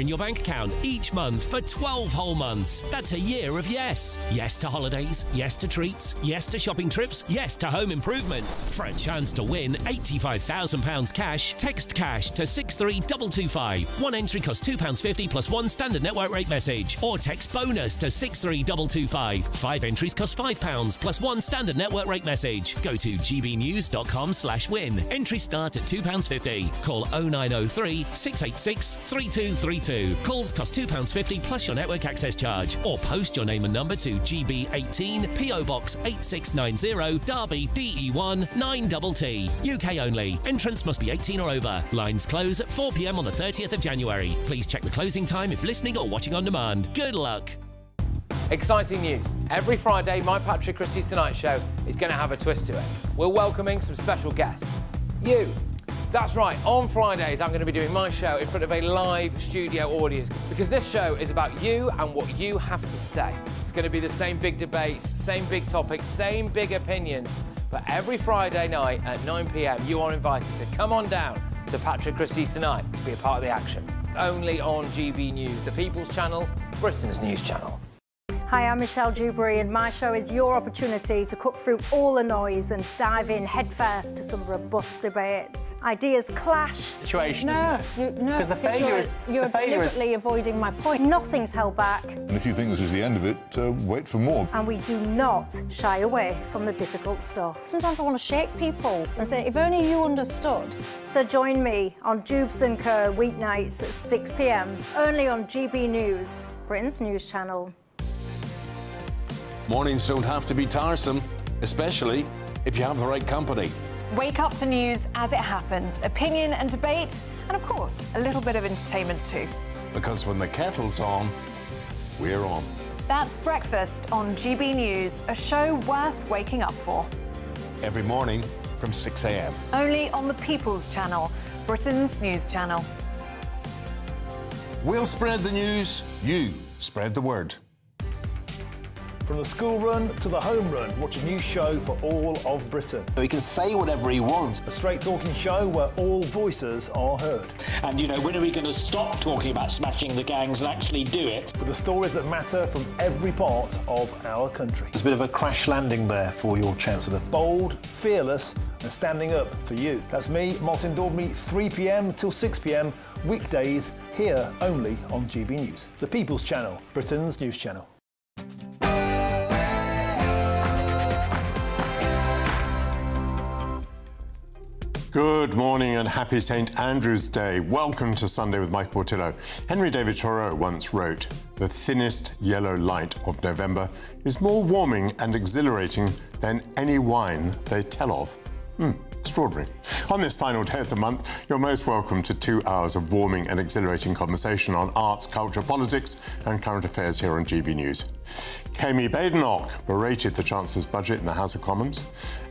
in your bank account each month for 12 whole months. That's a year of yes. Yes to holidays, yes to treats, yes to shopping trips, yes to home improvements. For a chance to win £85,000 cash, text cash to 63225. One entry costs £2.50 plus one standard network rate message. Or text bonus to 63225. 5 entries cost £5 plus one standard network rate message. Go to gbnews.com/win. Entries start at £2.50. Call 0903 686 3232. Calls cost £2.50 plus your network access charge. Or post your name and number to GB18 PO Box 8690 Derby DE1 9TT. UK only. Entrance must be 18 or over. Lines close at 4 p.m. on the 30th of January. Please check the closing time if listening or watching on demand. Good luck. Exciting news. Every Friday, my Patrick Christys Tonight Show is going to have a twist to it. We're welcoming some special guests. You. That's right, on Fridays I'm going to be doing my show in front of a live studio audience because this show is about you and what you have to say. It's going to be the same big debates, same big topics, same big opinions. But every Friday night at 9 p.m. you are invited to come on down to Patrick Christys Tonight to be a part of the action. Only on GB News, the People's Channel, Britain's news channel. Hi, I'm Michelle Dewbs and my show is your opportunity to cut through all the noise and dive in headfirst to some robust debates. Ideas clash. Situation, isn't it? Because the failure is... You're deliberately avoiding my point. Nothing's held back. And if you think this is the end of it, wait for more. And we do not shy away from the difficult stuff. Sometimes I want to shake people and say, if only you understood. So join me on Dewbs and Co weeknights at 6 p.m. only on GB News, Britain's news channel. Mornings don't have to be tiresome, especially if you have the right company. Wake up to news as it happens, opinion and debate, and of course, a little bit of entertainment too. Because when the kettle's on, we're on. That's Breakfast on GB News, a show worth waking up for. Every morning from 6 a.m. Only on the People's Channel, Britain's news channel. We'll spread the news, you spread the word. From the school run to the home run, watch a new show for all of Britain. So he can say whatever he wants. A straight-talking show where all voices are heard. And, you know, when are we going to stop talking about smashing the gangs and actually do it? With the stories that matter from every part of our country. There's a bit of a crash landing there for your Chancellor. Bold, fearless and standing up for you. That's me, Martin Daubney, 3 p.m. till 6 p.m, weekdays, here only on GB News. The People's Channel, Britain's news channel. Good morning and happy St. Andrew's Day. Welcome to Sunday with Michael Portillo. Henry David Thoreau once wrote, "The thinnest yellow light of November is more warming and exhilarating than any wine they tell of." Extraordinary. On this final day of the month, you're most welcome to 2 hours of warming and exhilarating conversation on arts, culture, politics and current affairs here on GB News. Kemi Badenoch berated the Chancellor's budget in the House of Commons,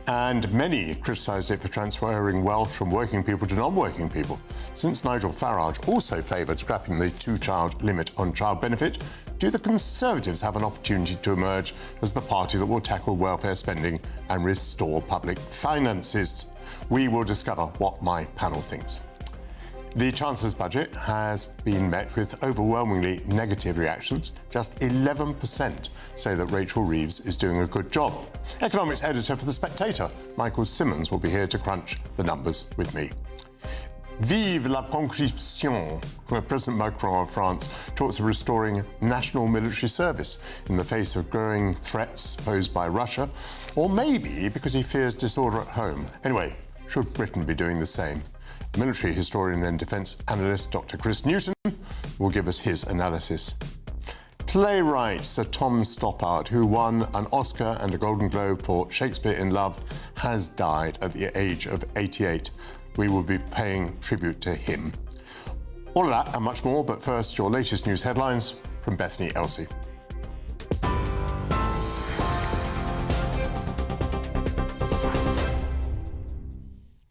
and many criticised it for transferring wealth from working people to non-working people. Since Nigel Farage also favoured scrapping the 2-child limit on child benefit, do the Conservatives have an opportunity to emerge as the party that will tackle welfare spending and restore public finances? We will discover what my panel thinks. The Chancellor's budget has been met with overwhelmingly negative reactions. Just 11% say that Rachel Reeves is doing a good job. Economics editor for The Spectator, Michael Simmons, will be here to crunch the numbers with me. Vive la conscription, where President Macron of France talks of restoring national military service in the face of growing threats posed by Russia, or maybe because he fears disorder at home. Anyway, should Britain be doing the same? Military historian and defence analyst Dr. Chris Newton will give us his analysis. Playwright Sir Tom Stoppard, who won an Oscar and a Golden Globe for Shakespeare in Love, has died at the age of 88. We will be paying tribute to him. All of that and much more, but first, your latest news headlines from Bethany Elsey.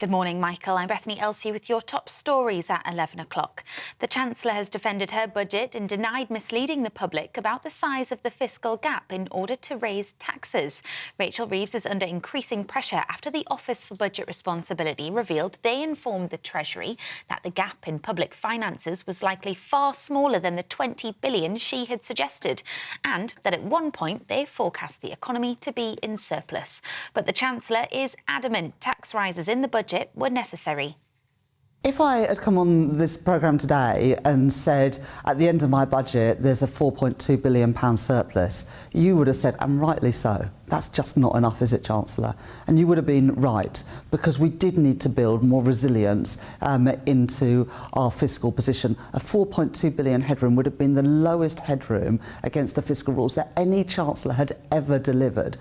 Good morning, Michael. I'm Bethany Elsey with your top stories at 11 o'clock. The Chancellor has defended her budget and denied misleading the public about the size of the fiscal gap in order to raise taxes. Rachel Reeves is under increasing pressure after the Office for Budget Responsibility revealed they informed the Treasury that the gap in public finances was likely far smaller than the 20 billion she had suggested, and that at one point they forecast the economy to be in surplus. But the Chancellor is adamant tax rises in the budget were necessary. If I had come on this programme today and said at the end of my budget there's a £4.2 billion surplus, you would have said, and rightly so, that's just not enough, is it, Chancellor? And you would have been right, because we did need to build more resilience into our fiscal position. A £4.2 billion headroom would have been the lowest headroom against the fiscal rules that any Chancellor had ever delivered.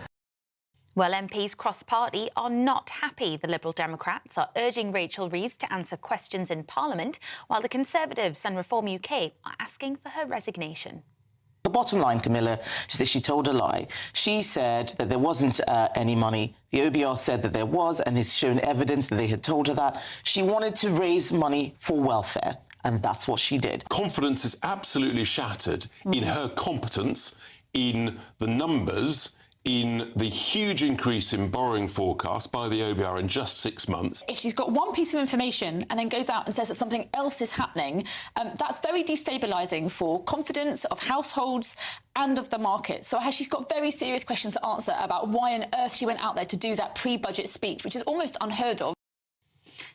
Well, MPs cross-party are not happy. The Liberal Democrats are urging Rachel Reeves to answer questions in Parliament, while the Conservatives and Reform UK are asking for her resignation. The bottom line, Camilla, is that she told a lie. She said that there wasn't any money. The OBR said that there was, and has shown evidence that they had told her that. She wanted to raise money for welfare, and that's what she did. Confidence is absolutely shattered in her competence, in the numbers, in the huge increase in borrowing forecast by the OBR in just 6 months. If she's got one piece of information and then goes out and says that something else is happening, that's very destabilising for confidence of households and of the market. So she's got very serious questions to answer about why on earth she went out there to do that pre-budget speech, which is almost unheard of.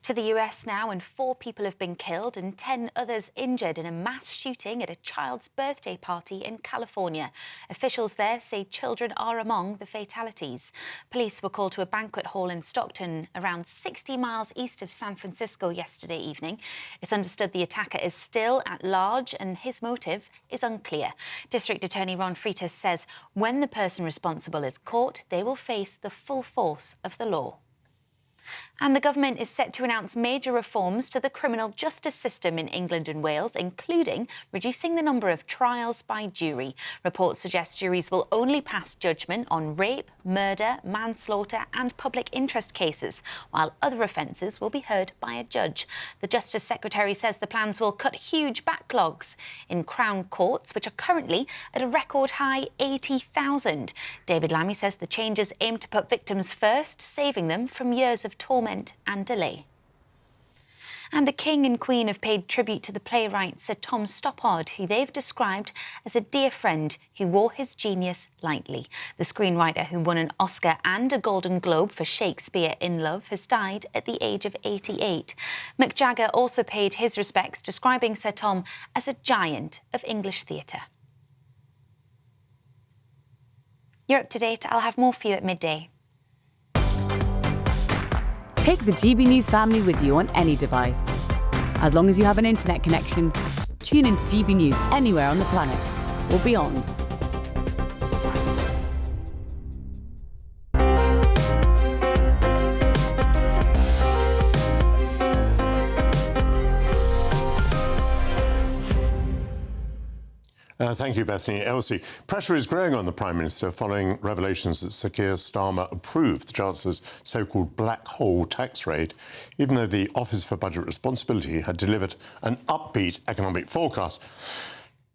To the US now, and 4 people have been killed and 10 others injured in a mass shooting at a child's birthday party in California. Officials there say children are among the fatalities. Police were called to a banquet hall in Stockton, around 60 miles east of San Francisco, yesterday evening. It's understood the attacker is still at large and his motive is unclear. District Attorney Ron Freitas says when the person responsible is caught, they will face the full force of the law. And the government is set to announce major reforms to the criminal justice system in England and Wales, including reducing the number of trials by jury. Reports suggest juries will only pass judgment on rape, murder, manslaughter and public interest cases, while other offences will be heard by a judge. The Justice Secretary says the plans will cut huge backlogs in Crown courts, which are currently at a record high 80,000. David Lammy says the changes aim to put victims first, saving them from years of torment and delay. And the King and Queen have paid tribute to the playwright Sir Tom Stoppard, who they've described as a dear friend who wore his genius lightly. The screenwriter, who won an Oscar and a Golden Globe for Shakespeare in Love, has died at the age of 88. Mick Jagger also paid his respects, describing Sir Tom as a giant of English theatre. You're up to date. I'll have more for you at midday. Take the GB News family with you on any device. As long as you have an internet connection, tune into GB News anywhere on the planet or beyond. Thank you, Bethany Elsey. Pressure is growing on the Prime Minister following revelations that Sir Keir Starmer approved the Chancellor's so-called black hole tax rate, even though the Office for Budget Responsibility had delivered an upbeat economic forecast.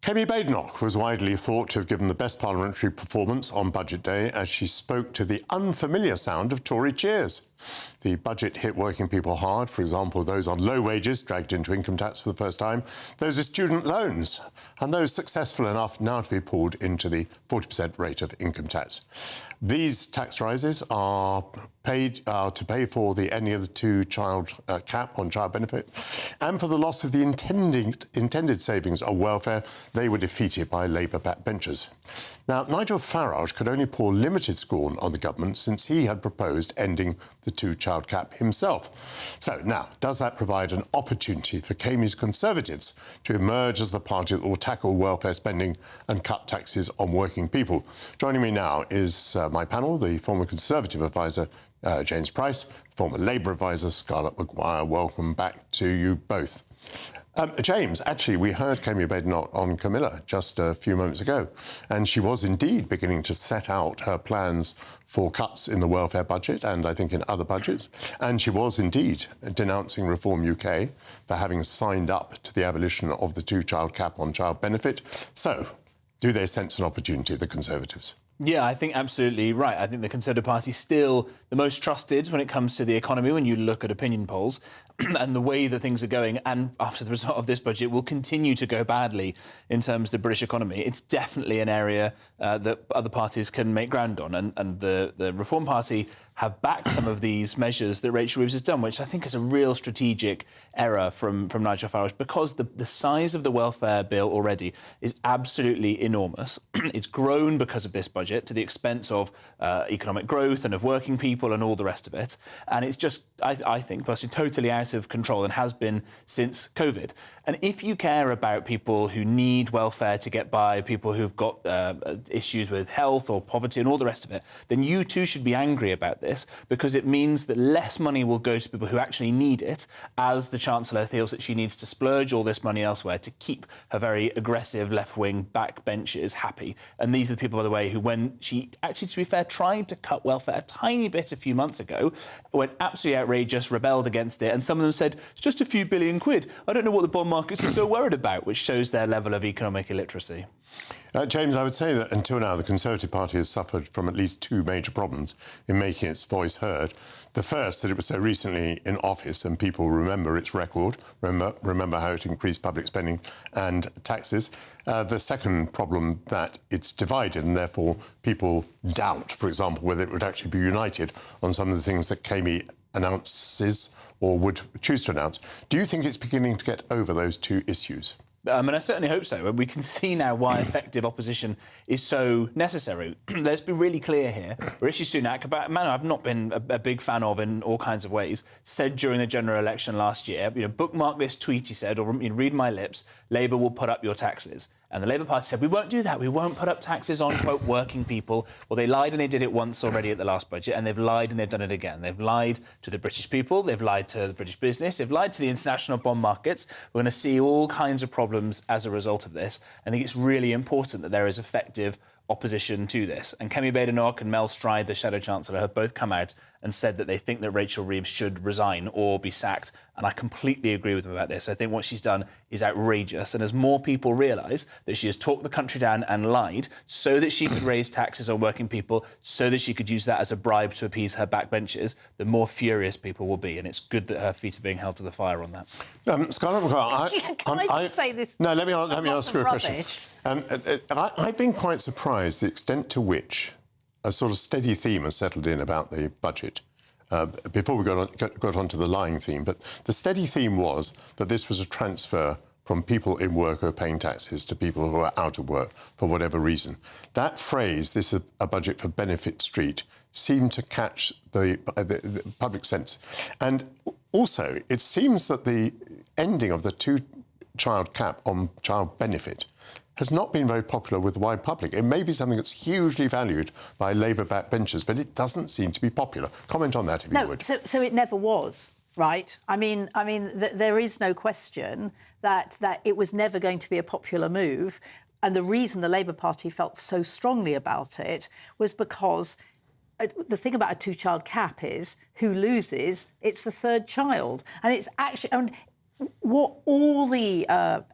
Kemi Badenoch was widely thought to have given the best parliamentary performance on Budget Day as she spoke to the unfamiliar sound of Tory cheers. The budget hit working people hard, for example, those on low wages dragged into income tax for the first time, those with student loans, and those successful enough now to be pulled into the 40% rate of income tax. These tax rises are paid to pay for the ending of the two-child cap on child benefit and for the loss of the intended savings on welfare. They were defeated by Labour backbenchers. Now, Nigel Farage could only pour limited scorn on the government since he had proposed ending the two-child cap himself. So now, does that provide an opportunity for Kemi's Conservatives to emerge as the party that will tackle welfare spending and cut taxes on working people? Joining me now is my panel, the former Conservative advisor, James Price, former Labour advisor, Scarlett Maguire. Welcome back to you both. James, actually, we heard Kemi Badenoch on Camilla just a few moments ago, and she was indeed beginning to set out her plans for cuts in the welfare budget and I think in other budgets. And she was indeed denouncing Reform UK for having signed up to the abolition of the two-child cap on child benefit. So, do they sense an opportunity, the Conservatives? Yeah, I think absolutely right. I think the Conservative Party is still the most trusted when it comes to the economy when you look at opinion polls and the way that things are going. And after the result of this budget will continue to go badly in terms of the British economy. It's definitely an area that other parties can make ground on. And the Reform Party have backed some of these measures that Rachel Reeves has done, which I think is a real strategic error from Nigel Farage, because the size of the welfare bill already is absolutely enormous. It's grown because of this budget to the expense of economic growth and of working people and all the rest of it. And it's just, I think, personally, totally out of control and has been since COVID. And if you care about people who need welfare to get by, people who've got issues with health or poverty and all the rest of it, then you too should be angry about this, because it means that less money will go to people who actually need it, as the Chancellor feels that she needs to splurge all this money elsewhere to keep her very aggressive left-wing backbenchers happy. And these are the people, by the way, who, when she actually, to be fair, tried to cut welfare a tiny bit a few months ago, went absolutely outrageous, rebelled against it, and some of them said, it's just a few billion quid. I don't know what the bond markets are so worried about, which shows their level of economic illiteracy. James, I would say that until now the Conservative Party has suffered from at least two major problems in making its voice heard. The first, that it was so recently in office and people remember its record, remember how it increased public spending and taxes. The second problem, that it's divided and therefore people doubt, for example, whether it would actually be united on some of the things that Kemi announces or would choose to announce. Do you think it's beginning to get over those two issues? And I certainly hope so. And we can see now why effective opposition is so necessary. Let's be really clear here. Rishi Sunak, a man I've not been a big fan of in all kinds of ways, said during the general election last year, bookmark this tweet, he said, or read my lips, Labour will put up your taxes. And the Labour Party said, we won't do that. We won't put up taxes on, quote, working people. Well, they lied and they did it once already at the last budget, and they've lied and they've done it again. They've lied to the British people. They've lied to the British business. They've lied to the international bond markets. We're going to see all kinds of problems as a result of this. I think it's really important that there is effective opposition to this. And Kemi Badenoch and Mel Stride, the Shadow Chancellor, have both come out and said that they think that Rachel Reeves should resign or be sacked. And I completely agree with them about this. I think what she's done is outrageous. And as more people realise that she has talked the country down and lied so that she could raise taxes on working people, so that she could use that as a bribe to appease her backbenchers, the more furious people will be. And it's good that her feet are being held to the fire on that. Scarlett McCall, Can I just say this? No, let me ask you a question. I've been quite surprised the extent to which a sort of steady theme has settled in about the budget. Before we got onto the lying theme, but the steady theme was that this was a transfer from people in work who are paying taxes to people who are out of work for whatever reason. That phrase, this is a budget for Benefit Street, seemed to catch the public sense. And also, it seems that the ending of the two-child cap on child benefit has not been very popular with the wide public. It may be something that's hugely valued by Labour backbenchers, but it doesn't seem to be popular. Comment on that, if you would. So it never was, right? I mean, there is no question that it was never going to be a popular move. And the reason the Labour Party felt so strongly about it was because the thing about a two-child cap is who loses, it's the third child. And it's actually... what all the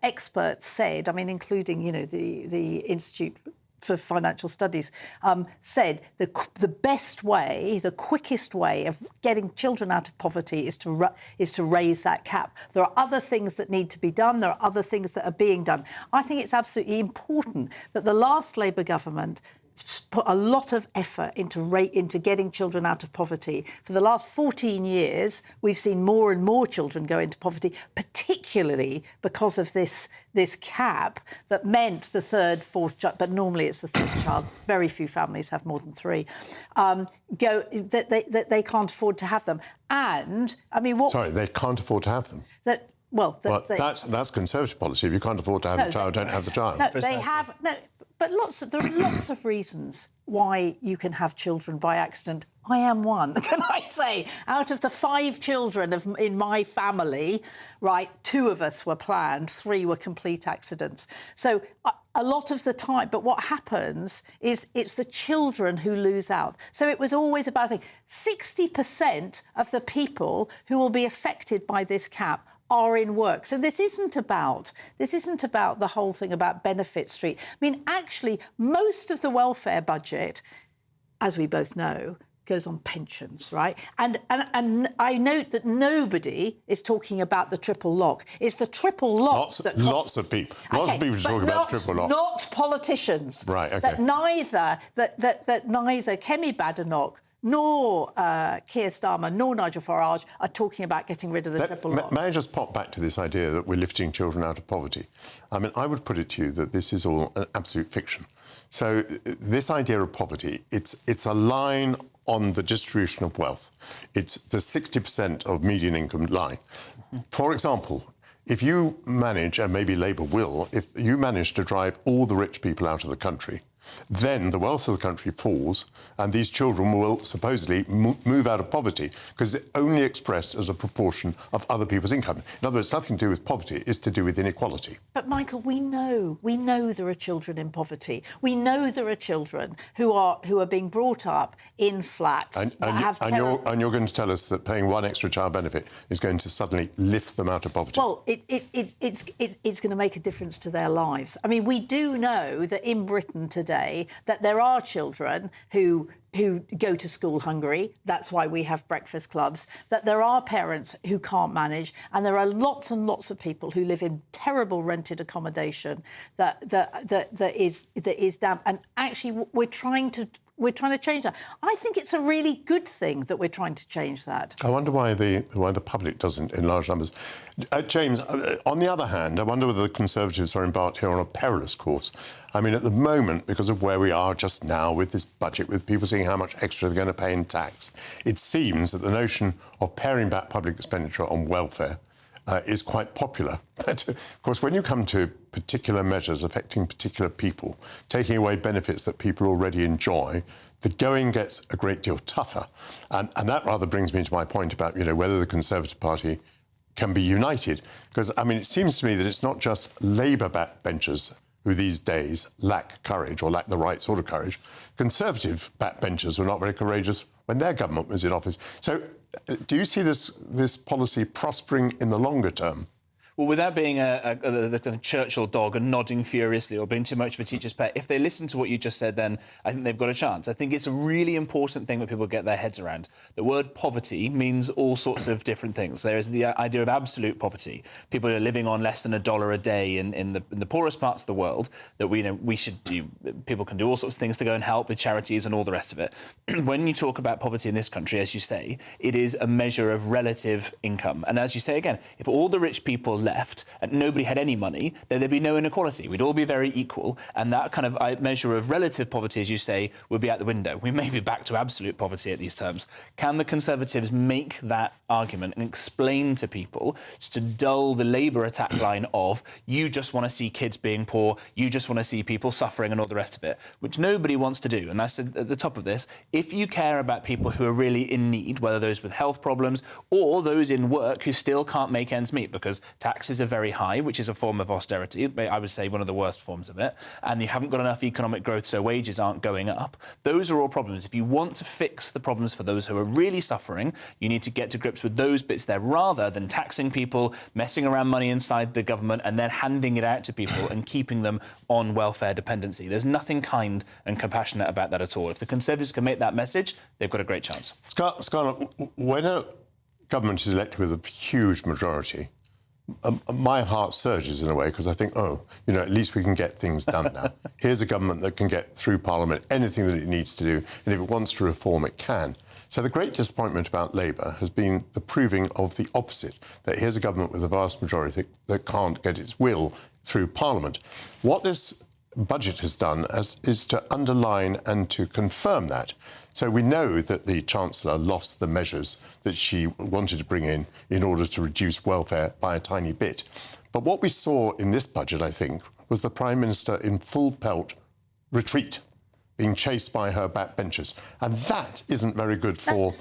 experts said, I mean, including, the Institute for Financial Studies, said the best way, the quickest way of getting children out of poverty is to raise that cap. There are other things that need to be done. There are other things that are being done. I think it's absolutely important that the last Labour government put a lot of effort into getting children out of poverty. For the last 14 years, we've seen more and more children go into poverty, particularly because of this cap that meant the third, fourth child, but normally it's the third child. Very few families have more than three. They can't afford to have them. And, I mean, what... Sorry, they can't afford to have them? That's Conservative policy. If you can't afford to have the child, don't have the child. No, they have... No, but there are lots of reasons why you can have children by accident. I am one, can I say? Out of the 5 children in my family, right, 2 of us were planned, 3 were complete accidents. So a lot of the time, but what happens is it's the children who lose out. So it was always about, I think, 60% of the people who will be affected by this cap are in work. So this isn't about the whole thing about Benefit Street. I mean, actually, most of the welfare budget, as we both know, goes on pensions, right? And I note that nobody is talking about the triple lock. It's the triple lock that costs... Lots of people talk about triple lock. Not politicians. Right, OK. That neither Kemi Badenoch nor Keir Starmer nor Nigel Farage are talking about getting rid of the triple lock. May I just pop back to this idea that we're lifting children out of poverty? I mean, I would put it to you that this is all an absolute fiction. So this idea of poverty, it's a line on the distribution of wealth. It's the 60% of median income line. For example, if you manage, and maybe Labour will, if you manage to drive all the rich people out of the country, then the wealth of the country falls and these children will supposedly move out of poverty because it's only expressed as a proportion of other people's income. In other words, it's nothing to do with poverty, it's to do with inequality. But, Michael, we know there are children in poverty. We know there are children who are being brought up in flats and you're going to tell us that paying 1 extra child benefit is going to suddenly lift them out of poverty? Well, it's going to make a difference to their lives. I mean, we do know that in Britain today that there are children who go to school hungry. That's why we have breakfast clubs. That there are parents who can't manage, and there are lots and lots of people who live in terrible rented accommodation that is damp. And actually, we're trying to change that. I think it's a really good thing that we're trying to change that. I wonder why the public doesn't in large numbers. James, on the other hand, I wonder whether the Conservatives are embarked here on a perilous course. I mean, at the moment, because of where we are just now with this budget, with people seeing how much extra they're going to pay in tax, it seems that the notion of paring back public expenditure on welfare is quite popular. But, of course, when you come to particular measures affecting particular people, taking away benefits that people already enjoy, the going gets a great deal tougher. And that rather brings me to my point about, whether the Conservative Party can be united. Because, I mean, it seems to me that it's not just Labour backbenchers who these days lack courage or lack the right sort of courage. Conservative backbenchers were not very courageous when their government was in office. So do you see this policy prospering in the longer term? Well, without being the kind of Churchill dog and nodding furiously or being too much of a teacher's pet, if they listen to what you just said, then I think they've got a chance. I think it's a really important thing that people get their heads around. The word poverty means all sorts of different things. There is the idea of absolute poverty. People are living on less than $1 a day in the poorest parts of the world. That we should do. People can do all sorts of things to go and help with charities and all the rest of it. When you talk about poverty in this country, as you say, it is a measure of relative income. And as you say again, if all the rich people left and nobody had any money, then there'd be no inequality. We'd all be very equal. And that kind of measure of relative poverty, as you say, would be out the window. We may be back to absolute poverty at these terms. Can the Conservatives make that argument and explain to people, just to dull the Labour attack line of, you just want to see kids being poor, you just want to see people suffering and all the rest of it, which nobody wants to do. And I said at the top of this, if you care about people who are really in need, whether those with health problems or those in work who still can't make ends meet because taxes are very high, which is a form of austerity, I would say one of the worst forms of it, and you haven't got enough economic growth so wages aren't going up. Those are all problems. If you want to fix the problems for those who are really suffering, you need to get to grips with those bits there rather than taxing people, messing around money inside the government and then handing it out to people and keeping them on welfare dependency. There's nothing kind and compassionate about that at all. If the Conservatives can make that message, they've got a great chance. Scarlett, when a government is elected with a huge majority, my heart surges in a way because I think, at least we can get things done now. Here's a government that can get through Parliament anything that it needs to do, and if it wants to reform, it can. So the great disappointment about Labour has been the proving of the opposite, that here's a government with a vast majority that can't get its will through Parliament. What this budget has done is to underline and to confirm that. So we know that the Chancellor lost the measures that she wanted to bring in order to reduce welfare by a tiny bit. But what we saw in this budget, I think, was the Prime Minister in full pelt retreat. being chased by her backbenchers. And that isn't very good for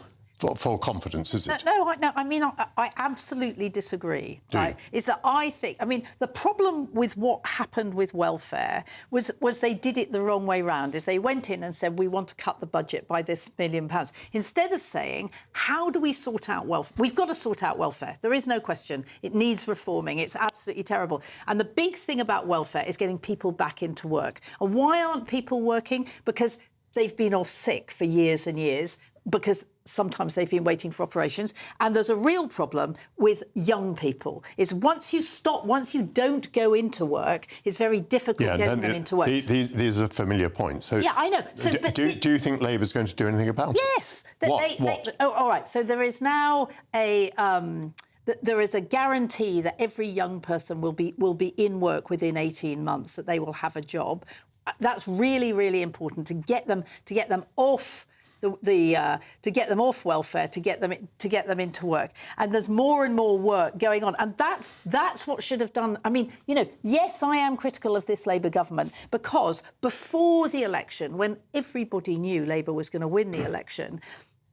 confidence, is it? No, I mean, I absolutely disagree. Right? Is that I think, I mean, the problem with what happened with welfare was they did it the wrong way round, is they went in and said, we want to cut the budget by this £1 million. Instead of saying, how do we sort out welfare? We've got to sort out welfare. There is no question. It needs reforming. It's absolutely terrible. And the big thing about welfare is getting people back into work. And why aren't people working? Because they've been off sick for years and years, because sometimes they've been waiting for operations. And there's a real problem with young people, is once you don't go into work, it's very difficult getting them into work. These are familiar points. So yeah, I know. So, do you think Labour's going to do anything about it? Yes. What? All right. So there is now there is a guarantee that every young person will be in work within 18 months, that they will have a job. That's really, really important to get them off to get them off welfare, to get them into work. And there's more and more work going on, and that's what should have done. I mean, you know, yes, I am critical of this Labour government, because before the election, when everybody knew Labour was going to win the election,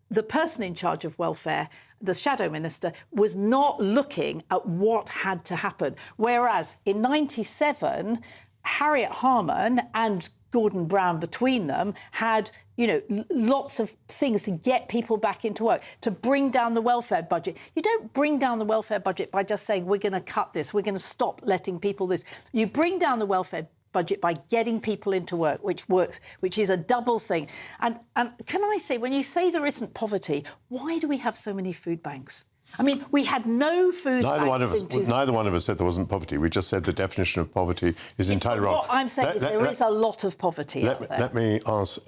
the person in charge of welfare, the shadow minister, was not looking at what had to happen. Whereas in '97, Harriet Harman and Gordon Brown, between them, had, you know, lots of things to get people back into work, to bring down the welfare budget. You don't bring down the welfare budget by just saying, we're going to cut this, we're going to stop letting people this. You bring down the welfare budget by getting people into work, which is a double thing. And can I say, when you say there isn't poverty, why do we have so many food banks? I mean, we had no food banks. Neither one of us said there wasn't poverty. We just said the definition of poverty is entirely wrong. What I'm saying is there is a lot of poverty out there. Let me ask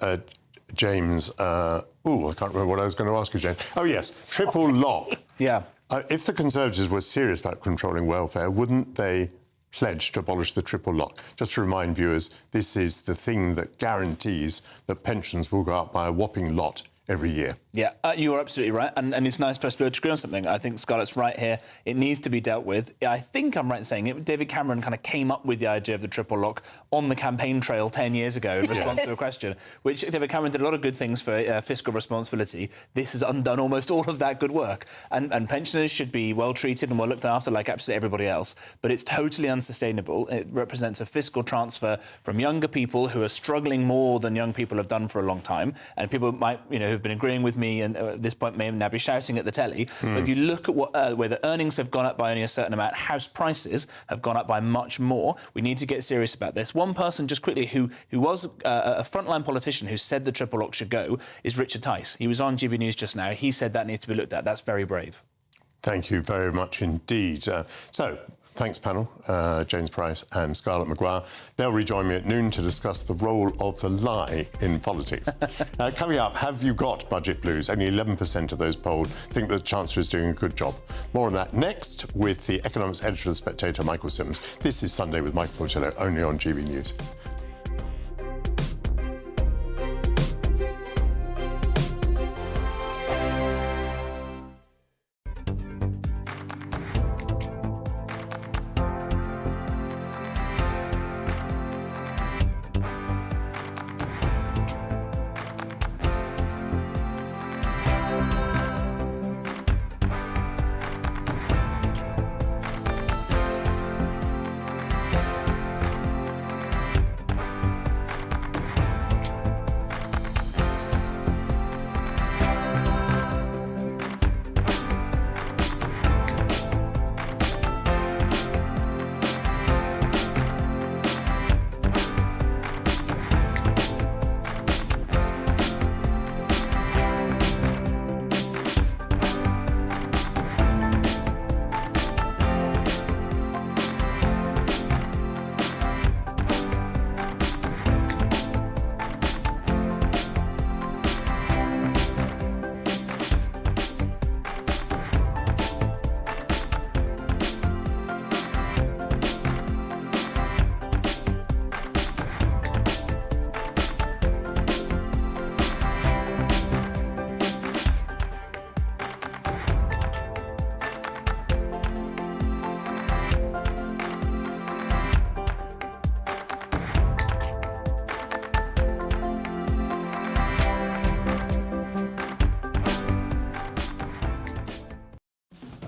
James. I can't remember what I was going to ask you, James. Oh, yes, triple lock. Yeah. If the Conservatives were serious about controlling welfare, wouldn't they pledge to abolish the triple lock? Just to remind viewers, this is the thing that guarantees that pensions will go up by a whopping lot every year. Yeah, you're absolutely right. And it's nice for us to be able to agree on something. I think Scarlett's right here. It needs to be dealt with. I think I'm right in saying it. David Cameron kind of came up with the idea of the triple lock on the campaign trail 10 years ago in response to a question, which David Cameron did a lot of good things for fiscal responsibility. This has undone almost all of that good work. And pensioners should be well treated and well looked after like absolutely everybody else. But it's totally unsustainable. It represents a fiscal transfer from younger people who are struggling more than young people have done for a long time. And people might, you know, who've been agreeing with me and at this point may now be shouting at the telly. But if you look at where the earnings have gone up by only a certain amount, house prices have gone up by much more. We need to get serious about this. One person, just quickly, who was a frontline politician who said the triple lock should go is Richard Tice. He was on GBNews just now. He said that needs to be looked at. That's very brave. Thank you very much indeed. Thanks, panel, James Price and Scarlett Maguire. They'll rejoin me at noon to discuss the role of the lie in politics. Coming up, have you got budget blues? Only 11% of those polled think that the Chancellor is doing a good job. More on that next with the economics editor of The Spectator, Michael Simmons. This is Sunday with Michael Portillo, only on GB News.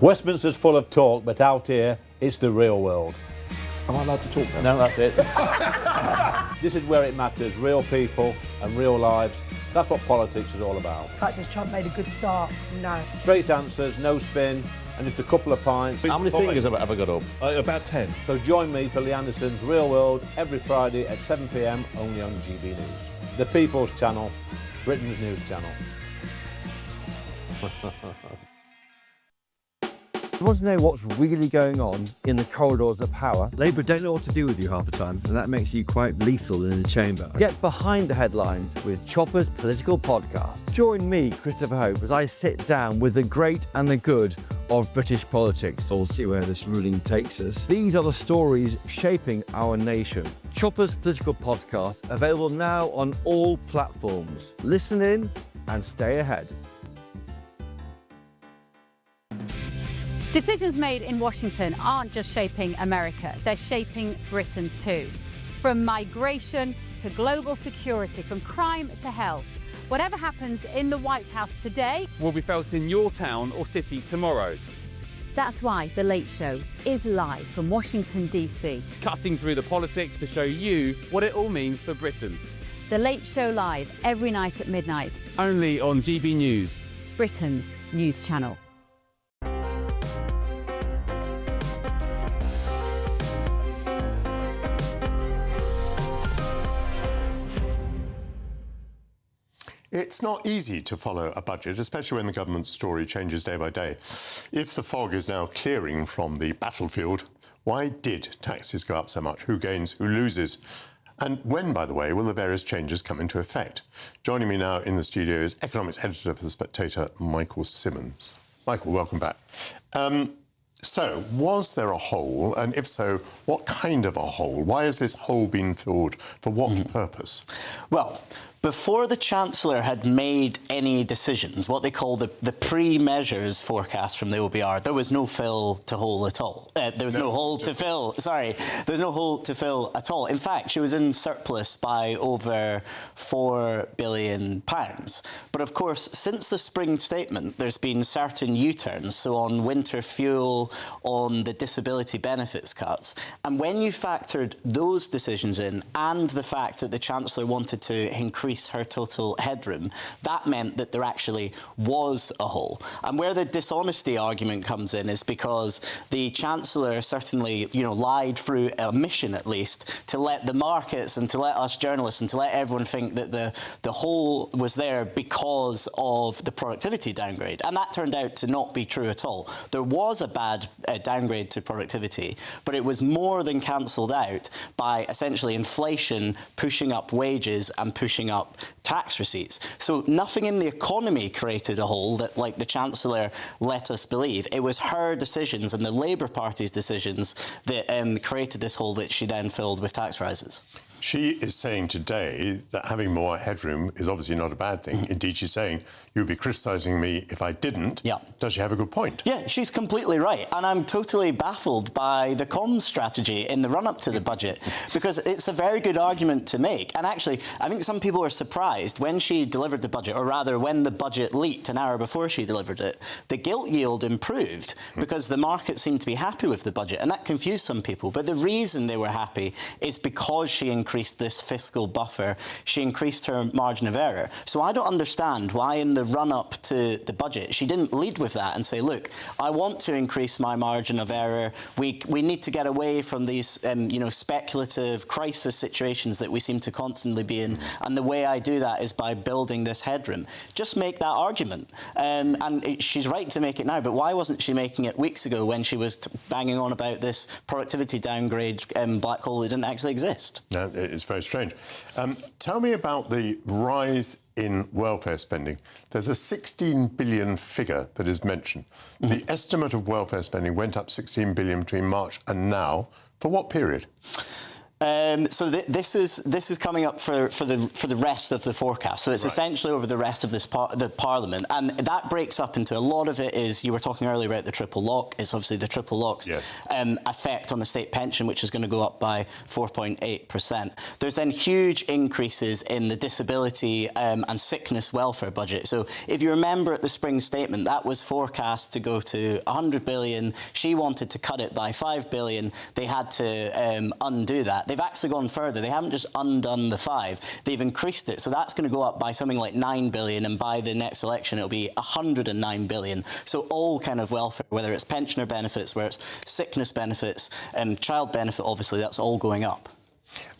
Westminster's full of talk, but out here, it's the real world. Am I allowed to talk now? No, that's it. This is where it matters, real people and real lives. That's what politics is all about. In fact, has Trump made a good start? No. Straight answers, no spin, and just a couple of pints. How many fingers have I got up? About 10. So join me for Lee Anderson's Real World every Friday at 7 p.m. only on GB News. The People's Channel, Britain's news channel. You want to know what's really going on in the corridors of power? Labour don't know what to do with you half the time, and that makes you quite lethal in the chamber. Get behind the headlines with Chopper's Political Podcast. Join me, Christopher Hope, as I sit down with the great and the good of British politics. We'll see where this ruling takes us. These are the stories shaping our nation. Chopper's Political Podcast, available now on all platforms. Listen in and stay ahead. Decisions made in Washington aren't just shaping America, they're shaping Britain too. From migration to global security, from crime to health. Whatever happens in the White House today will be felt in your town or city tomorrow. That's why The Late Show is live from Washington, D.C. Cutting through the politics to show you what it all means for Britain. The Late Show live every night at midnight. Only on GB News, Britain's news channel. It's not easy to follow a budget, especially when the government's story changes day by day. If the fog is now clearing from the battlefield, why did taxes go up so much? Who gains, who loses? And when, by the way, will the various changes come into effect? Joining me now in the studio is economics editor for The Spectator, Michael Simmons. Michael, welcome back. So, was there a hole? And if so, what kind of a hole? Why has this hole been filled? For what purpose? Well, before the Chancellor had made any decisions, what they call the pre-measures forecast from the OBR, there was no fill to hole at all. There was no hole to fill. Sorry, there's no hole to fill at all. In fact, she was in surplus by over £4 billion. But of course, since the spring statement, there's been certain U-turns. So on winter fuel, on the disability benefits cuts, and when you factored those decisions in, and the fact that the Chancellor wanted to increase her total headroom, that meant that there actually was a hole. And where the dishonesty argument comes in is because the Chancellor certainly, lied through a mission at least to let the markets and to let us journalists and to let everyone think that the hole was there because of the productivity downgrade. And that turned out to not be true at all. There was a bad downgrade to productivity, but it was more than cancelled out by essentially inflation pushing up wages and pushing up tax receipts. So nothing in the economy created a hole that, like the Chancellor let us believe. It was her decisions and the Labour Party's decisions that created this hole that she then filled with tax rises. She is saying today that having more headroom is obviously not a bad thing. Indeed, she's saying, you'd be criticising me if I didn't. Yeah. Does she have a good point? Yeah, she's completely right. And I'm totally baffled by the comms strategy in the run-up to the budget, because it's a very good argument to make. And actually, I think some people are surprised when she delivered the budget, or rather when the budget leaked an hour before she delivered it, the gilt yield improved because the market seemed to be happy with the budget. And that confused some people. But the reason they were happy is because she increased this fiscal buffer, she increased her margin of error. So I don't understand why in the run-up to the budget she didn't lead with that and say, look, I want to increase my margin of error. We need to get away from these speculative crisis situations that we seem to constantly be in, and the way I do that is by building this headroom. Just make that argument. And she's right to make it now, but why wasn't she making it weeks ago when she was banging on about this productivity downgrade black hole that didn't actually exist? No, it's very strange. Tell me about the rise in welfare spending. There's a 16 billion figure that is mentioned. The estimate of welfare spending went up 16 billion between March and now. For what period? So this is coming up for the rest of the forecast. So it's essentially over the rest of the Parliament, and that breaks up into a lot of it is, you were talking earlier about the triple lock. It's obviously the triple lock's effect on the state pension, which is going to go up by 4.8%. There's then huge increases in the disability and sickness welfare budget. So if you remember at the spring statement, that was forecast to go to 100 billion. She wanted to cut it by 5 billion. They had to undo that. They've actually gone further. They haven't just undone the 5. They've increased it. So that's going to go up by something like 9 billion. And by the next election, it'll be 109 billion. So all kind of welfare, whether it's pensioner benefits, whether it's sickness benefits, child benefit, obviously, that's all going up.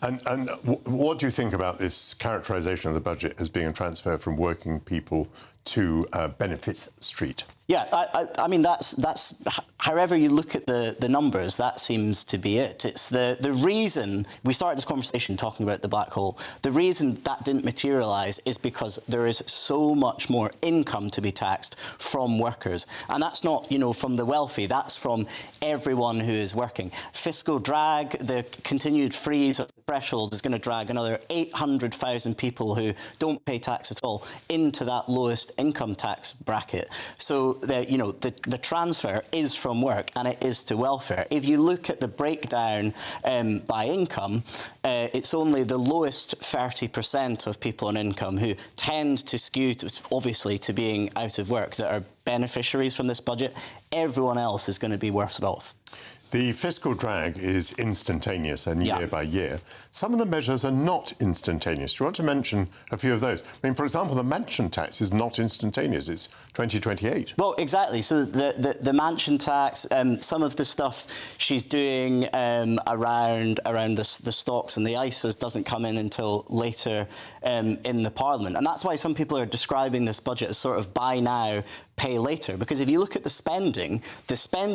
And what do you think about this characterisation of the budget as being a transfer from working people to benefits street? Yeah, I mean, that's however you look at the numbers, that seems to be it. It's the reason we started this conversation talking about the black hole. The reason that didn't materialise is because there is so much more income to be taxed from workers. And that's not, from the wealthy, that's from everyone who is working. Fiscal drag, the continued freeze of the threshold is going to drag another 800,000 people who don't pay tax at all into that lowest income tax bracket. So the transfer is from work and it is to welfare. If you look at the breakdown by income, it's only the lowest 30% of people on income who tend to skew, obviously, to being out of work that are beneficiaries from this budget. Everyone else is going to be worse off. The fiscal drag is instantaneous and year by year. Some of the measures are not instantaneous. Do you want to mention a few of those? I mean, for example, the mansion tax is not instantaneous. It's 2028. Well, exactly. So the mansion tax, some of the stuff she's doing around the stocks and the ISAs doesn't come in until later in the Parliament. And that's why some people are describing this budget as sort of buy now, pay later, because if you look at the spending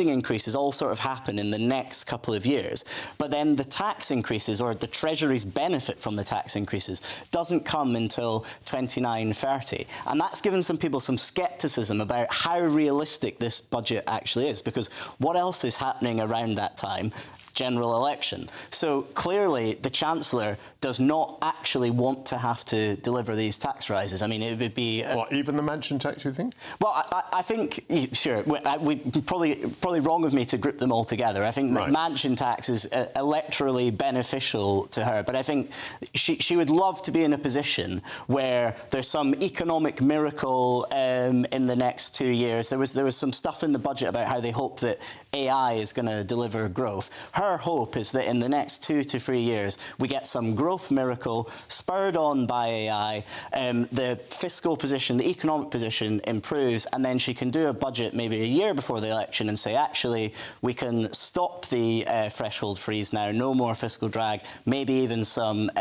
increases all sort of happen in the next couple of years, but then the tax increases or the Treasury's benefit from the tax increases doesn't come until 29-30, and that's given some people some scepticism about how realistic this budget actually is, because what else is happening around that time? General election. So clearly the Chancellor does not actually want to have to deliver these tax rises. I mean, it would be... What, even the mansion tax, you think? Well, I think, sure, probably wrong of me to group them all together. I think mansion tax is electorally beneficial to her, but I think she would love to be in a position where there's some economic miracle in the next 2 years. There was some stuff in the budget about how they hope that AI is going to deliver growth. Her hope is that in the next 2 to 3 years, we get some growth miracle spurred on by AI, the fiscal position, the economic position improves, and then she can do a budget maybe a year before the election and say, actually, we can stop the threshold freeze now, no more fiscal drag, maybe even some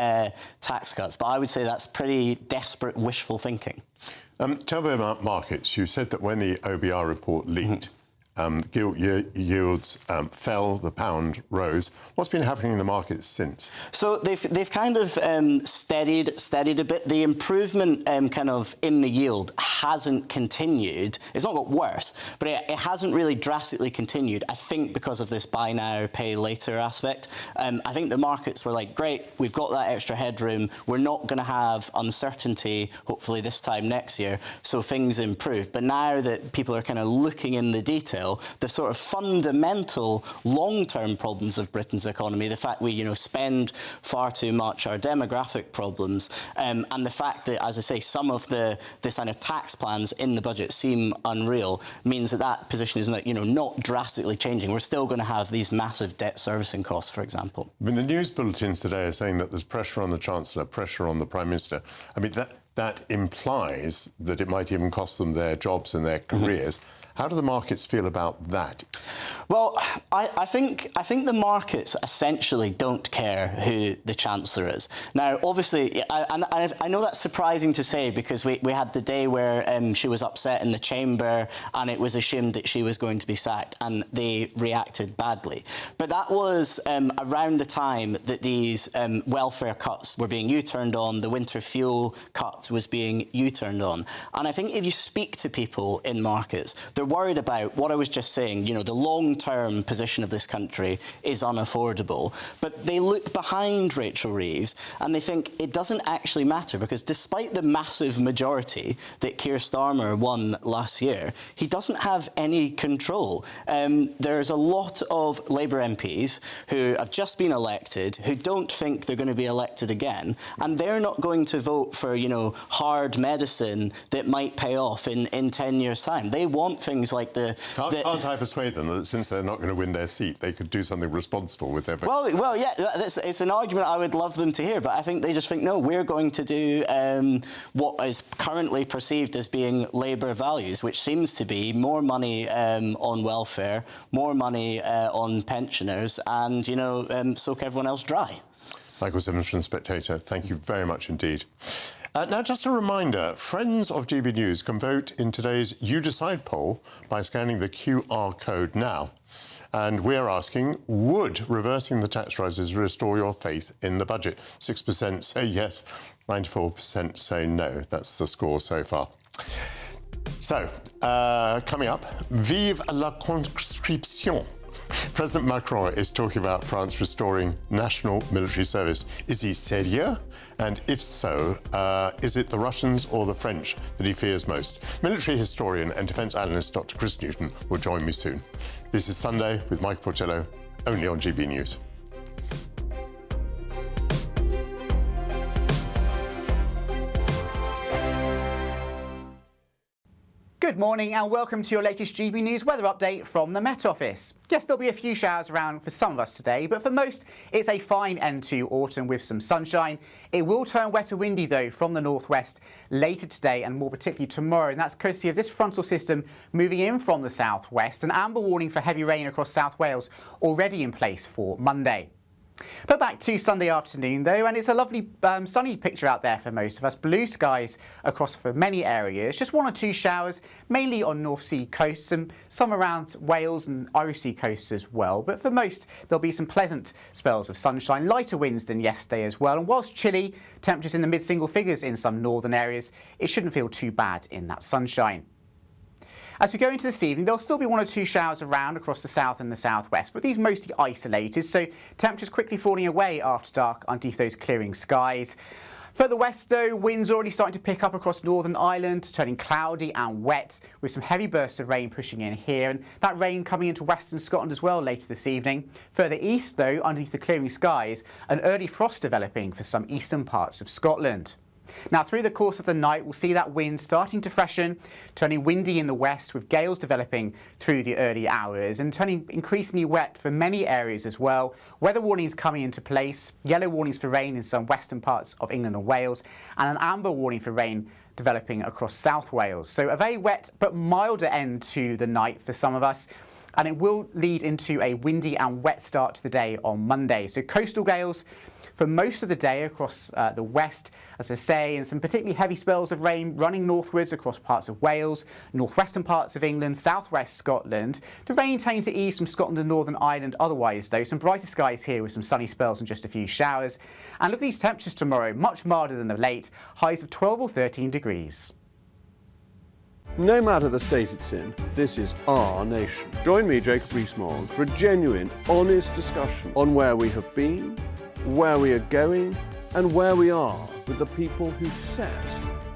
tax cuts. But I would say that's pretty desperate wishful thinking. Tell me about markets. You said that when the OBR report leaked, gilt yields fell, the pound rose. What's been happening in the markets since? So they've kind of steadied a bit. The improvement kind of in the yield hasn't continued. It's not got worse, but it hasn't really drastically continued, I think, because of this buy now, pay later aspect. I think the markets were like, great, we've got that extra headroom. We're not going to have uncertainty, hopefully this time next year, so things improve. But now that people are kind of looking in the detail, the sort of fundamental long-term problems of Britain's economy, the fact we, spend far too much, our demographic problems, and the fact that, as I say, some of this kind of tax plans in the budget seem unreal, means that position is not drastically changing. We're still going to have these massive debt servicing costs, for example. I mean, the news bulletins today are saying that there's pressure on the Chancellor, pressure on the Prime Minister. I mean, that implies that it might even cost them their jobs and their careers. How do the markets feel about that? Well, I think the markets essentially don't care who the Chancellor is. Now, obviously, I know that's surprising to say, because we had the day where she was upset in the chamber and it was assumed that she was going to be sacked, and they reacted badly. But that was around the time that these welfare cuts were being U-turned on, the winter fuel cut was being U-turned on. And I think if you speak to people in markets, there worried about what I was just saying, you know, the long-term position of this country is unaffordable. But they look behind Rachel Reeves and they think it doesn't actually matter, because despite the massive majority that Keir Starmer won last year, he doesn't have any control. There's a lot of Labour MPs who have just been elected who don't think they're going to be elected again, and they're not going to vote for, you know, hard medicine that might pay off in 10 years' time. They want things like Can't I persuade them that since they're not going to win their seat, they could do something responsible with their vote? Well, yeah, it's an argument I would love them to hear, but I think they just think, no, we're going to do what is currently perceived as being Labour values, which seems to be more money on welfare, more money on pensioners, and, you know, soak everyone else dry. Michael Simmons from Spectator, thank you very much indeed. Now, just a reminder, friends of GB News can vote in today's You Decide poll by scanning the QR code now. And we're asking, would reversing the tax rises restore your faith in the budget? 6% say yes, 94% say no. That's the score so far. So, coming up, vive la conscription. President Macron is talking about France restoring national military service. Is he serious? And if so, is it the Russians or the French that he fears most? Military historian and defence analyst Dr. Chris Newton will join me soon. This is Sunday with Michael Portillo, only on GB News. Good morning and welcome to your latest GB News weather update from the Met Office. Yes, there'll be a few showers around for some of us today, but for most, it's a fine end to autumn with some sunshine. It will turn wet and windy, though, from the northwest later today and more particularly tomorrow, and that's courtesy of this frontal system moving in from the southwest. An amber warning for heavy rain across South Wales already in place for Monday. But back to Sunday afternoon, though, and it's a lovely sunny picture out there for most of us. Blue skies across for many areas. Just one or two showers, mainly on North Sea coasts and some around Wales and Irish Sea coasts as well. But for most, there'll be some pleasant spells of sunshine, lighter winds than yesterday as well. And whilst chilly, temperatures in the mid-single figures in some northern areas, it shouldn't feel too bad in that sunshine. As we go into this evening, there'll still be one or two showers around across the south and the southwest, but these mostly isolated, so temperatures quickly falling away after dark underneath those clearing skies. Further west, though, winds already starting to pick up across Northern Ireland, turning cloudy and wet, with some heavy bursts of rain pushing in here, and that rain coming into western Scotland as well later this evening. Further east, though, underneath the clearing skies, an early frost developing for some eastern parts of Scotland. Now, through the course of the night, we'll see that wind starting to freshen, turning windy in the west with gales developing through the early hours and turning increasingly wet for many areas as well. Weather warnings coming into place, yellow warnings for rain in some western parts of England and Wales, and an amber warning for rain developing across South Wales. So a very wet but milder end to the night for some of us. And it will lead into a windy and wet start to the day on Monday. So coastal gales for most of the day across the west, as I say, and some particularly heavy spells of rain running northwards across parts of Wales, northwestern parts of England, southwest Scotland. The rain tending to ease from Scotland and Northern Ireland otherwise, though. Some brighter skies here with some sunny spells and just a few showers. And look at these temperatures tomorrow, much milder than of late, highs of 12 or 13 degrees. No matter the state it's in, this is our nation. Join me, Jacob Rees-Mogg, for a genuine, honest discussion on where we have been, where we are going, and where we are with the people who set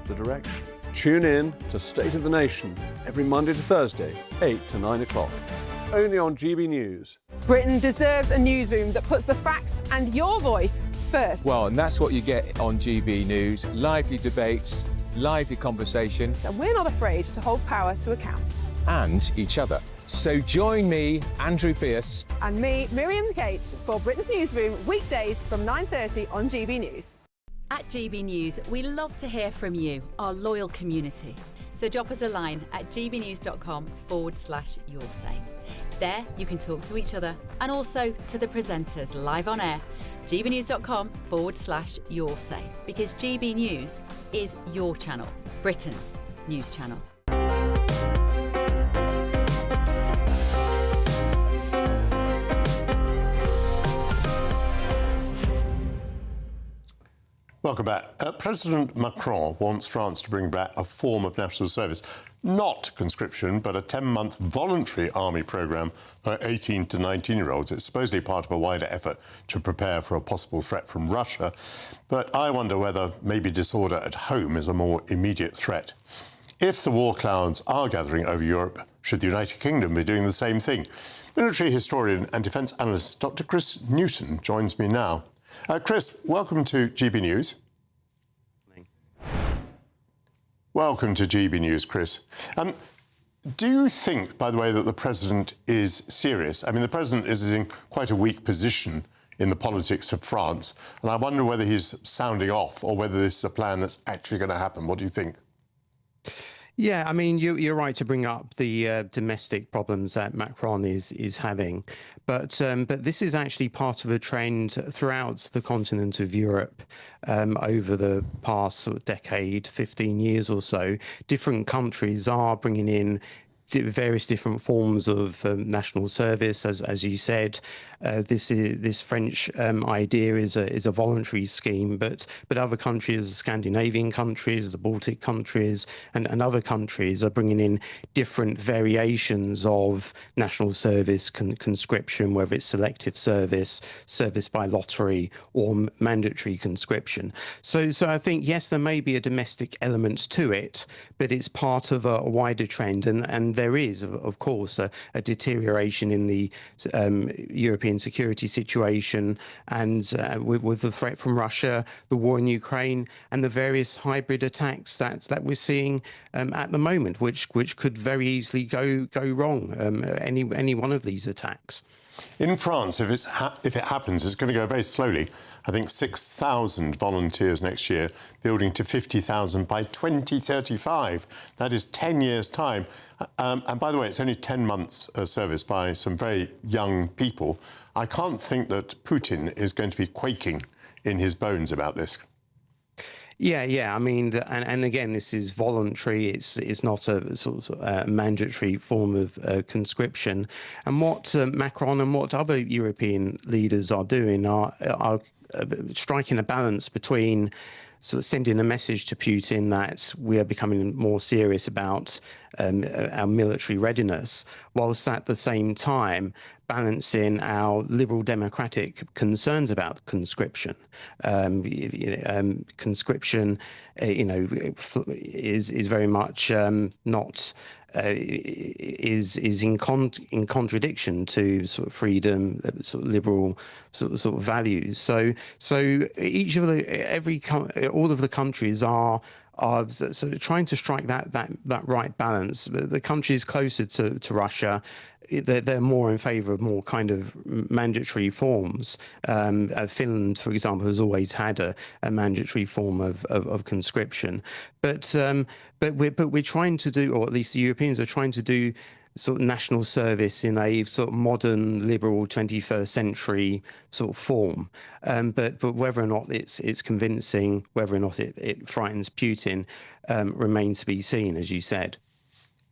the direction. Tune in to State of the Nation every Monday to Thursday, 8 to 9 o'clock. Only on GB News. Britain deserves a newsroom that puts the facts and your voice first. Well, and that's what you get on GB News. Lively debates, lively conversation. And we're not afraid to hold power to account. And each other. So join me, Andrew Pierce. And me, Miriam Cates, for Britain's Newsroom, weekdays from 9:30 on GB News. At GB News, we love to hear from you, our loyal community. So drop us a line at gbnews.com/yoursay. There you can talk to each other and also to the presenters live on air. gbnews.com/yoursay, because GB News is your channel, Britain's news channel. Welcome back. President Macron wants France to bring back a form of national service, not conscription, but a 10-month voluntary army programme for 18 to 19-year-olds. It's supposedly part of a wider effort to prepare for a possible threat from Russia. But I wonder whether maybe disorder at home is a more immediate threat. If the war clouds are gathering over Europe, should the United Kingdom be doing the same thing? Military historian and defence analyst Dr. Chris Newton joins me now. Chris, welcome to GB News. Welcome to GB News, Chris. Do you think, by the way, that the President is serious? I mean, the President is in quite a weak position in the politics of France, and I wonder whether he's sounding off or whether this is a plan that's actually going to happen. What do you think? Yeah, I mean, you're right to bring up the domestic problems that Macron is having, but this is actually part of a trend throughout the continent of Europe over the past sort of decade, 15 years or so. Different countries are bringing in various different forms of national service, as you said. This French idea is a voluntary scheme, but other countries, the Scandinavian countries, the Baltic countries, and other countries are bringing in different variations of national service, conscription, whether it's selective service, service by lottery, or mandatory conscription. So I think yes, there may be a domestic element to it, but it's part of a wider trend, and there is, of course, a deterioration in the European security situation, and with the threat from Russia, the war in Ukraine, and the various hybrid attacks that we're seeing at the moment, which could very easily go wrong. Any one of these attacks. In France, if it happens, it's going to go very slowly. I think 6,000 volunteers next year, building to 50,000 by 2035. That is 10 years' time. And by the way, it's only 10 months service by some very young people. I can't think that Putin is going to be quaking in his bones about this. Yeah. I mean, and again, this is voluntary. It's not a sort of mandatory form of conscription. And what Macron and what other European leaders are doing are striking a balance between sort of sending a message to Putin that we are becoming more serious about our military readiness, whilst at the same time balancing our liberal democratic concerns about conscription. Conscription, is very much not. Is in contradiction to sort of freedom, sort of liberal sort of values. So all of the countries are sort of trying to strike that right balance. The countries closer to Russia, they're more in favour of more kind of mandatory forms. Finland, for example, has always had a mandatory form of conscription. But we're trying to do, or at least the Europeans are trying to do, sort of national service in a sort of modern, liberal, 21st century sort of form. But whether or not it's convincing, whether or not it frightens Putin, remains to be seen, as you said.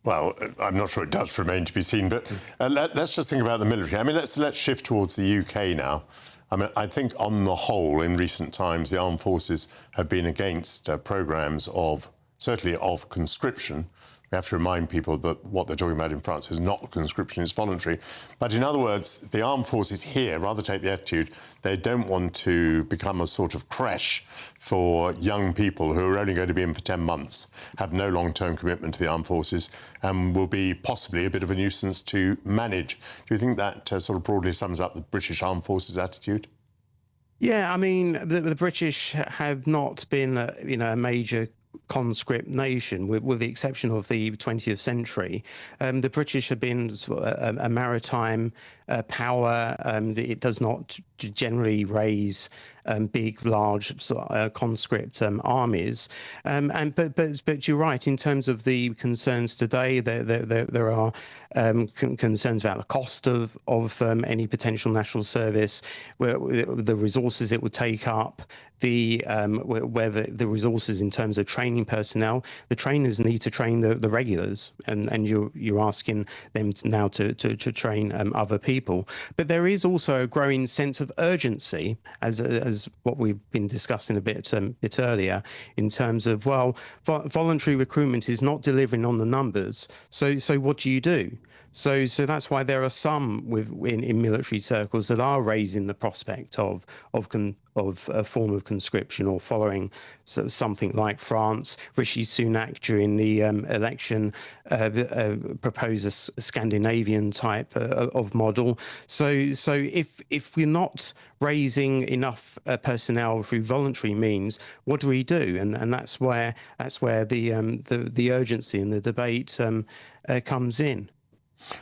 Well, I'm not sure it does remain to be seen, but let's just think about the military. I mean, let's shift towards the UK now. I mean, I think on the whole, in recent times, the armed forces have been against programmes certainly of conscription. We have to remind people that what they're talking about in France is not conscription, it's voluntary. But in other words, the armed forces here rather take the attitude they don't want to become a sort of creche for young people who are only going to be in for 10 months, have no long-term commitment to the armed forces, and will be possibly a bit of a nuisance to manage. Do you think that sort of broadly sums up the British armed forces attitude? Yeah, I mean, the British have not been a major conscript nation, with the exception of the 20th century. The British have been a maritime power. It does not generally raise big, large conscript armies. But you're right, in terms of the concerns today, there are concerns about the cost of any potential national service, the resources it would take up, whether the resources in terms of training personnel. The trainers need to train the regulars, and you're asking them now to train other people. But there is also a growing sense of urgency, as as what we've been discussing a bit earlier, in terms of, well, voluntary recruitment is not delivering on the numbers. So what do you do? So that's why there are some in military circles that are raising the prospect of a form of conscription, or following something like France. Rishi Sunak during the election proposed a Scandinavian type of model. So if we're not raising enough personnel through voluntary means, what do we do? And that's where the urgency and the debate comes in.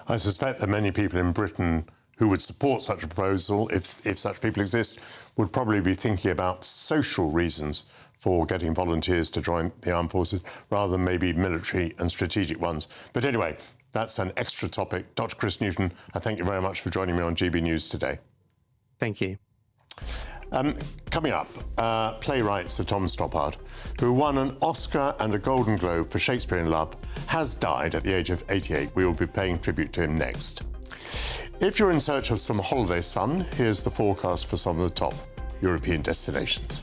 I suspect that many people in Britain who would support such a proposal, if such people exist, would probably be thinking about social reasons for getting volunteers to join the armed forces, rather than maybe military and strategic ones. But anyway, that's an extra topic. Dr. Chris Newton, I thank you very much for joining me on GB News today. Thank you. Coming up, playwright Sir Tom Stoppard, who won an Oscar and a Golden Globe for Shakespeare in Love, has died at the age of 88. We will be paying tribute to him next. If you're in search of some holiday sun, here's the forecast for some of the top European destinations.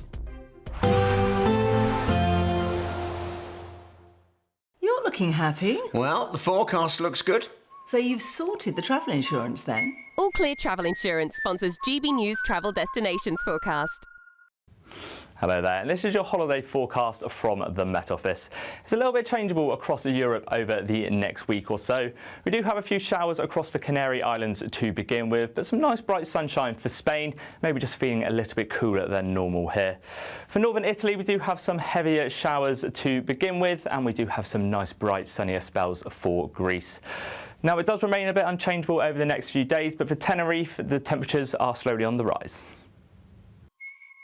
You're looking happy. Well, the forecast looks good. So you've sorted the travel insurance then? All Clear Travel Insurance sponsors GB News Travel Destinations Forecast. Hello there, and this is your holiday forecast from the Met Office. It's a little bit changeable across Europe over the next week or so. We do have a few showers across the Canary Islands to begin with, but some nice bright sunshine for Spain, maybe just feeling a little bit cooler than normal here. For northern Italy, we do have some heavier showers to begin with, and we do have some nice bright sunnier spells for Greece. Now, it does remain a bit unchangeable over the next few days, but for Tenerife, the temperatures are slowly on the rise.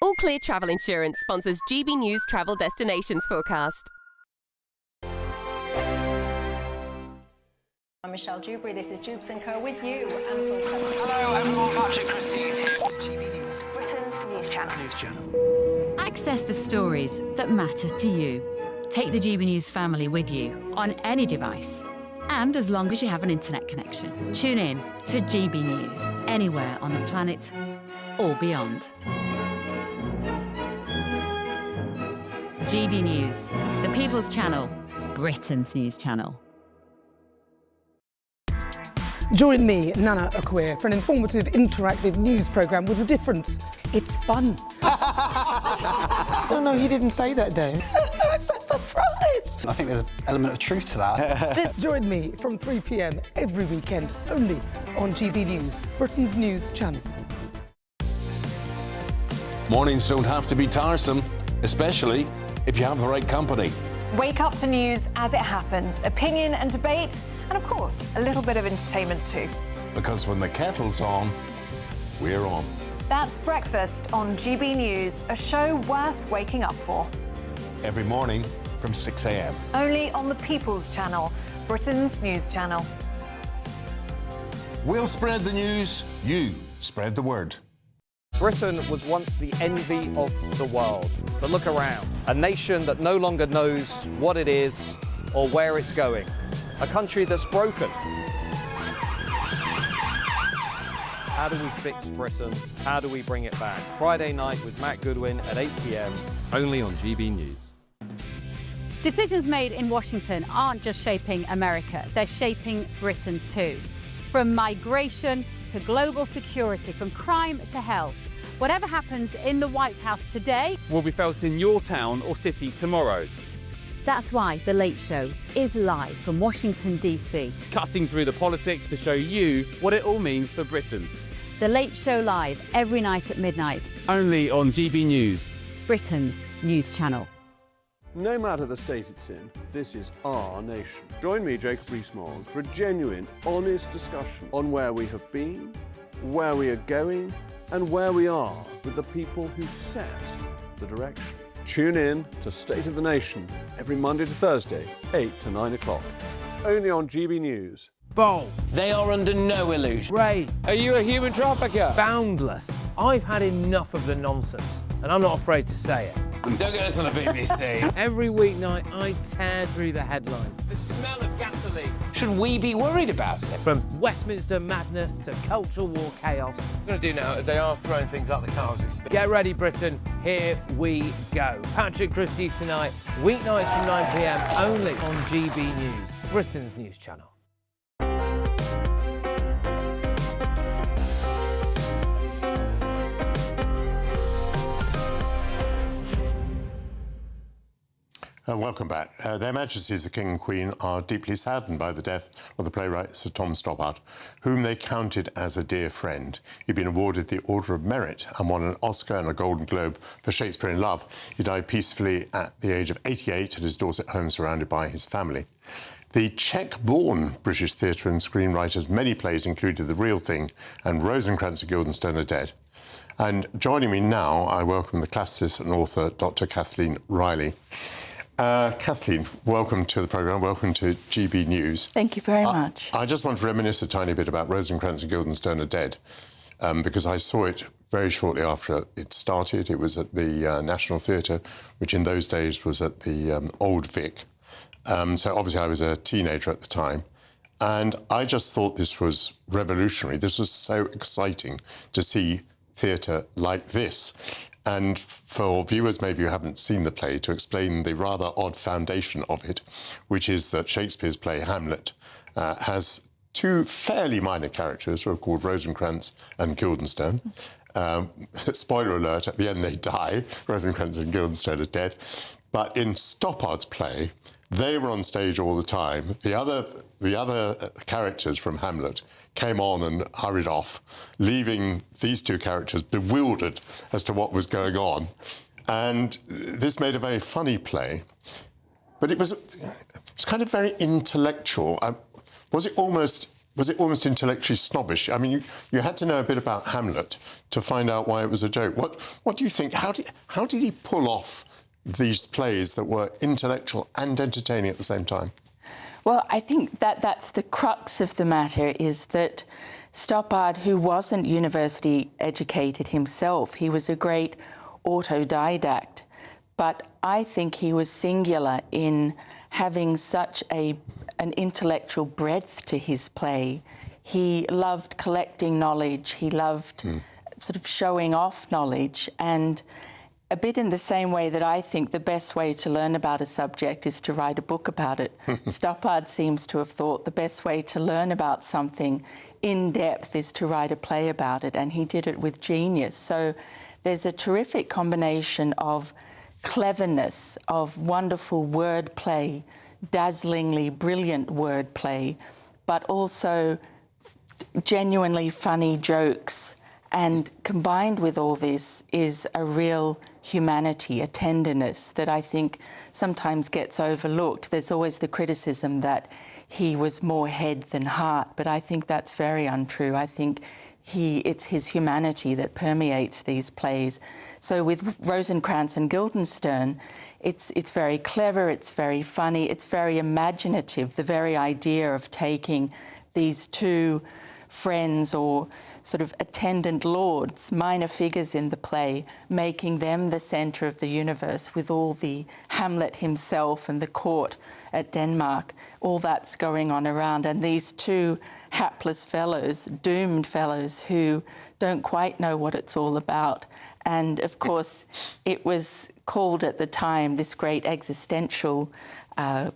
All Clear Travel Insurance sponsors GB News Travel Destinations Forecast. I'm Michelle Dewbs. This is Dewbs and Co with you. Hello everyone, Patrick Christys here to GB News, Britain's news channel. Access the stories that matter to you. Take the GB News family with you on any device. And as long as you have an internet connection, tune in to GB News, anywhere on the planet or beyond. GB News, the People's Channel, Britain's news channel. Join me, Nana Akweer, for an informative, interactive news programme with a difference. It's fun. No, he didn't say that, Dave. I'm so surprised. I think there's an element of truth to that. Join me from 3 p.m. every weekend, only on GB News, Britain's news channel. Mornings don't have to be tiresome, especially if you have the right company. Wake up to news as it happens, opinion and debate, and of course, a little bit of entertainment too. Because when the kettle's on, we're on. That's Breakfast on GB News, a show worth waking up for. Every morning from 6 a.m. Only on the People's Channel, Britain's news channel. We'll spread the news, you spread the word. Britain was once the envy of the world. But look around. A nation that no longer knows what it is or where it's going. A country that's broken. How do we fix Britain? How do we bring it back? Friday night with Matt Goodwin at 8 p.m. only on GB News. Decisions made in Washington aren't just shaping America, they're shaping Britain too. From migration to global security, from crime to health. Whatever happens in the White House today will be felt in your town or city tomorrow. That's why The Late Show is live from Washington, D.C. Cutting through the politics to show you what it all means for Britain. The Late Show live every night at midnight. Only on GB News, Britain's news channel. No matter the state it's in, this is our nation. Join me, Jacob Rees-Mogg, for a genuine, honest discussion on where we have been, where we are going, and where we are with the people who set the direction. Tune in to State of the Nation every Monday to Thursday, 8 to 9 o'clock. Only on GB News. Bold. They are under no illusion. Ray, Are you a human trafficker? Boundless. I've had enough of the nonsense, and I'm not afraid to say it. Don't get this on the BBC. Every weeknight, I tear through the headlines. The smell of gasoline. Should we be worried about it? From Westminster madness to cultural war chaos. What I'm going to do now is they are throwing things out the car as we speak. Get ready, Britain. Here we go. Patrick Christys tonight, weeknights from 9 p.m. only on GB News, Britain's news channel. Welcome back. Their Majesties the King and Queen are deeply saddened by the death of the playwright Sir Tom Stoppard, whom they counted as a dear friend. He'd been awarded the Order of Merit and won an Oscar and a Golden Globe for Shakespeare in Love. He died peacefully at the age of 88 at his Dorset home, surrounded by his family. The Czech-born British theatre and screenwriter's many plays included The Real Thing and Rosencrantz and Guildenstern are dead. And joining me now, I welcome the classicist and author Dr. Kathleen Riley. Kathleen, welcome to the programme, welcome to GB News. Thank you very much. I just want to reminisce a tiny bit about Rosencrantz and Guildenstern are dead, because I saw it very shortly after it started. It was at the National Theatre, which in those days was at the Old Vic. So obviously I was a teenager at the time, and I just thought this was revolutionary. This was so exciting to see theatre like this. And for viewers maybe who haven't seen the play, to explain the rather odd foundation of it, which is that Shakespeare's play Hamlet has two fairly minor characters who are called Rosencrantz and Guildenstern. Spoiler alert, at the end they die. Rosencrantz and Guildenstern are dead. But in Stoppard's play, they were on stage all the time. The other characters from Hamlet came on and hurried off, leaving these two characters bewildered as to what was going on. And this made a very funny play, but it was kind of very intellectual. Was it almost intellectually snobbish? I mean, you had to know a bit about Hamlet to find out why it was a joke. What do you think? How did he pull off these plays that were intellectual and entertaining at the same time? Well, I think that's the crux of the matter, is that Stoppard, who wasn't university educated himself, he was a great autodidact, but I think he was singular in having such an intellectual breadth to his play. He loved collecting knowledge, he loved sort of showing off knowledge, and a bit in the same way that I think the best way to learn about a subject is to write a book about it. Stoppard seems to have thought the best way to learn about something in depth is to write a play about it, and he did it with genius. So there's a terrific combination of cleverness, of wonderful wordplay, dazzlingly brilliant wordplay, but also genuinely funny jokes. And combined with all this is a real humanity, a tenderness that I think sometimes gets overlooked. There's always the criticism that he was more head than heart, but I think that's very untrue. I think it's his humanity that permeates these plays. So with Rosencrantz and Guildenstern, it's very clever, it's very funny, it's very imaginative. The very idea of taking these two friends or sort of attendant lords, minor figures in the play, making them the centre of the universe with all the Hamlet himself and the court at Denmark, all that's going on around, and these two hapless fellows, doomed fellows who don't quite know what it's all about. And of course, it was called at the time this great existential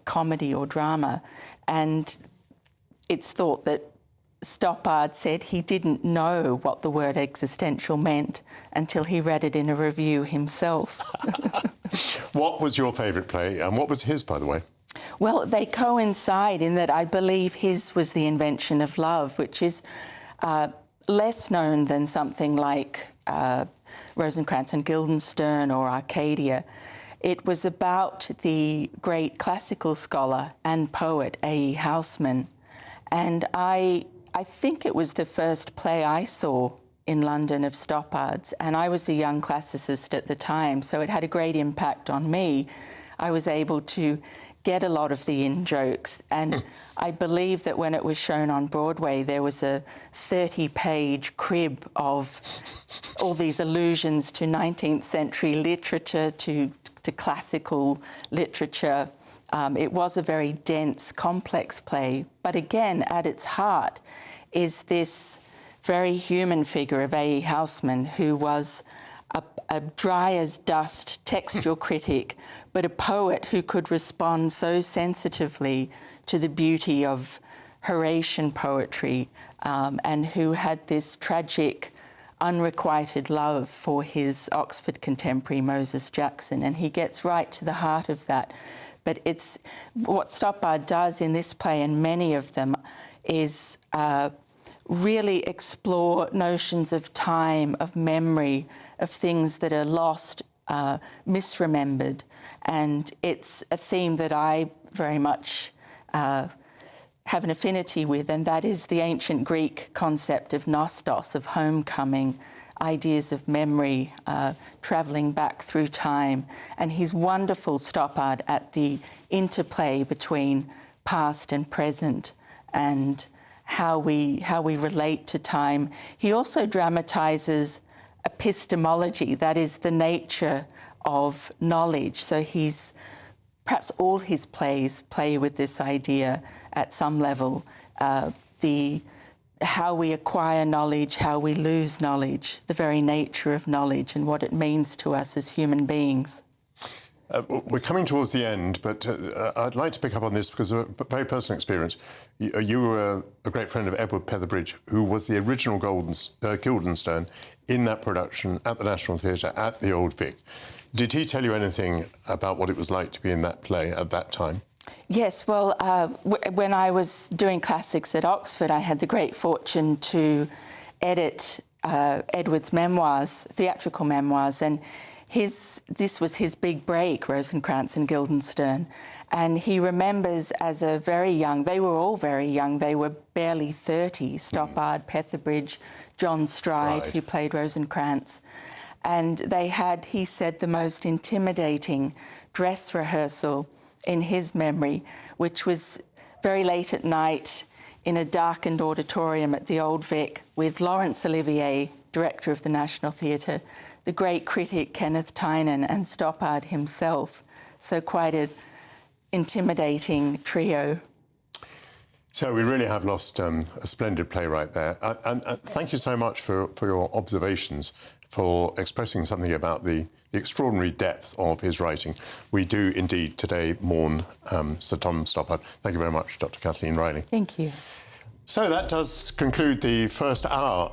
comedy or drama, and it's thought that Stoppard said he didn't know what the word existential meant until he read it in a review himself. What was your favourite play, and what was his, by the way? Well, they coincide in that I believe his was The Invention of Love, which is less known than something like Rosencrantz and Guildenstern or Arcadia. It was about the great classical scholar and poet A.E. Housman, and I think it was the first play I saw in London of Stoppard's, and I was a young classicist at the time, so it had a great impact on me. I was able to get a lot of the in-jokes, and I believe that when it was shown on Broadway, there was a 30-page crib of all these allusions to 19th century literature, to to classical literature. It was a very dense, complex play, but again, at its heart is this very human figure of A.E. Housman, who was a dry-as-dust textual critic, but a poet who could respond so sensitively to the beauty of Horatian poetry, and who had this tragic, unrequited love for his Oxford contemporary Moses Jackson, and he gets right to the heart of that. But it's what Stoppard does in this play, and many of them, is really explore notions of time, of memory, of things that are lost, misremembered. And it's a theme that I very much have an affinity with, and that is the ancient Greek concept of nostos, of homecoming, ideas of memory, travelling back through time. And he's wonderful, Stoppard, at the interplay between past and present, and how we relate to time. He also dramatises epistemology, that is the nature of knowledge. So perhaps all his plays play with this idea at some level, how we acquire knowledge, how we lose knowledge, the very nature of knowledge and what it means to us as human beings. We're coming towards the end, but I'd like to pick up on this because of a very personal experience. You were a great friend of Edward Petherbridge, who was the original Guildenstern in that production at the National Theatre at the Old Vic. Did he tell you anything about what it was like to be in that play at that time? Yes, well, when I was doing classics at Oxford, I had the great fortune to edit Edward's memoirs, theatrical memoirs, and this was his big break, Rosencrantz and Guildenstern. And he remembers as a very young, they were all very young, they were barely 30, Stoppard, Petherbridge, John Stride, who played Rosencrantz. And they had, he said, the most intimidating dress rehearsal in his memory, which was very late at night in a darkened auditorium at the Old Vic with Laurence Olivier, director of the National Theatre, the great critic Kenneth Tynan, and Stoppard himself. So quite an intimidating trio. So we really have lost a splendid playwright there. And thank you so much for your observations, for expressing something about the extraordinary depth of his writing. We do indeed today mourn Sir Tom Stoppard. Thank you very much, Dr. Kathleen Riley. Thank you. So that does conclude the first hour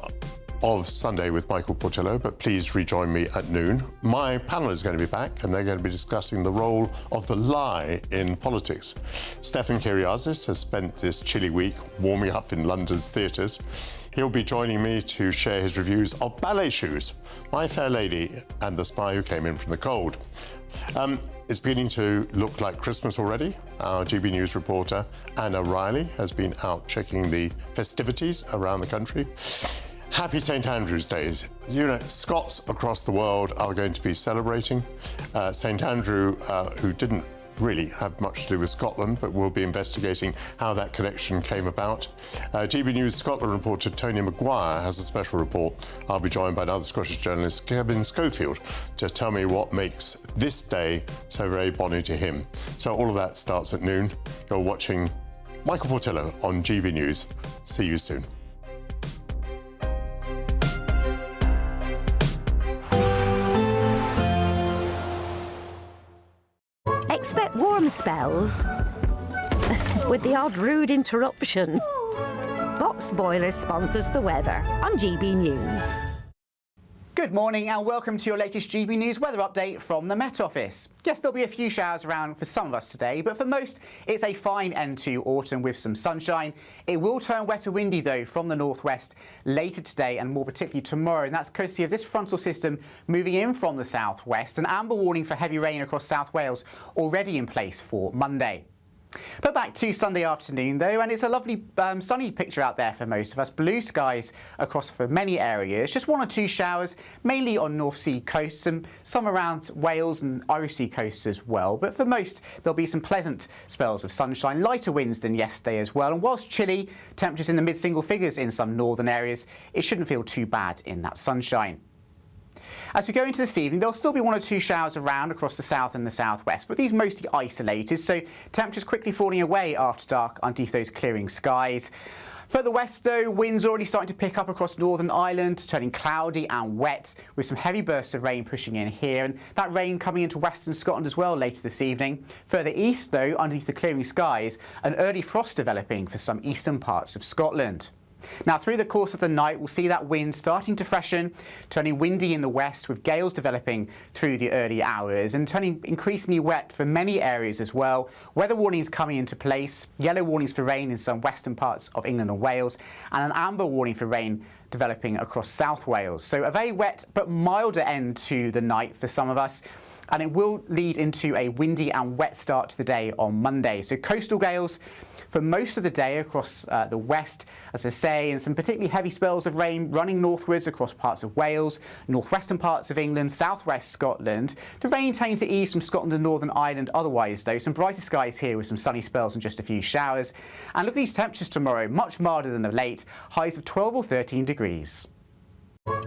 of Sunday with Michael Portillo, but please rejoin me at noon. My panel is going to be back, and they're going to be discussing the role of the lie in politics. Stefan Kyriazis has spent this chilly week warming up in London's theatres. He'll be joining me to share his reviews of Ballet Shoes, My Fair Lady and The Spy Who Came In From the Cold. It's beginning to look like Christmas already. Our GB News reporter Anna Riley has been out checking the festivities around the country. Happy St Andrew's Days. You know, Scots across the world are going to be celebrating. St Andrew, who didn't really have much to do with Scotland, but we'll be investigating how that connection came about. GB News Scotland reporter Tony Maguire has a special report. I'll be joined by another Scottish journalist, Kevin Schofield, to tell me what makes this day so very bonny to him. So all of that starts at noon. You're watching Michael Portillo on GB News. See you soon. Expect warm spells with the odd rude interruption. Box Boilers sponsors the weather on GB News. Good morning and welcome to your latest GB News weather update from the Met Office. Yes, there'll be a few showers around for some of us today, but for most it's a fine end to autumn with some sunshine. It will turn wet and windy though from the northwest later today and more particularly tomorrow, and that's courtesy of this frontal system moving in from the southwest. An amber warning for heavy rain across South Wales already in place for Monday. But back to Sunday afternoon though, and it's a lovely sunny picture out there for most of us. Blue skies across for many areas, just one or two showers mainly on North Sea coasts and some around Wales and Irish Sea coasts as well. But for most there'll be some pleasant spells of sunshine, lighter winds than yesterday as well, and whilst chilly, temperatures in the mid-single figures in some northern areas, it shouldn't feel too bad in that sunshine. As we go into this evening, there'll still be 1 or 2 showers around across the south and the southwest, but these mostly isolated, so temperatures quickly falling away after dark underneath those clearing skies. Further west, though, winds already starting to pick up across Northern Ireland, turning cloudy and wet, with some heavy bursts of rain pushing in here, and that rain coming into western Scotland as well later this evening. Further east, though, underneath the clearing skies, an early frost developing for some eastern parts of Scotland. Now, through the course of the night, we'll see that wind starting to freshen, turning windy in the west, with gales developing through the early hours and turning increasingly wet for many areas as well. Weather warnings coming into place, yellow warnings for rain in some western parts of England and Wales, and an amber warning for rain developing across South Wales. So a very wet but milder end to the night for some of us, and it will lead into a windy and wet start to the day on Monday. So coastal gales for most of the day across the west, as I say, and some particularly heavy spells of rain running northwards across parts of Wales, northwestern parts of England, southwest Scotland. The rain tending to ease from Scotland and Northern Ireland otherwise, though. Some brighter skies here with some sunny spells and just a few showers. And look at these temperatures tomorrow, much milder than of late, highs of 12 or 13 degrees.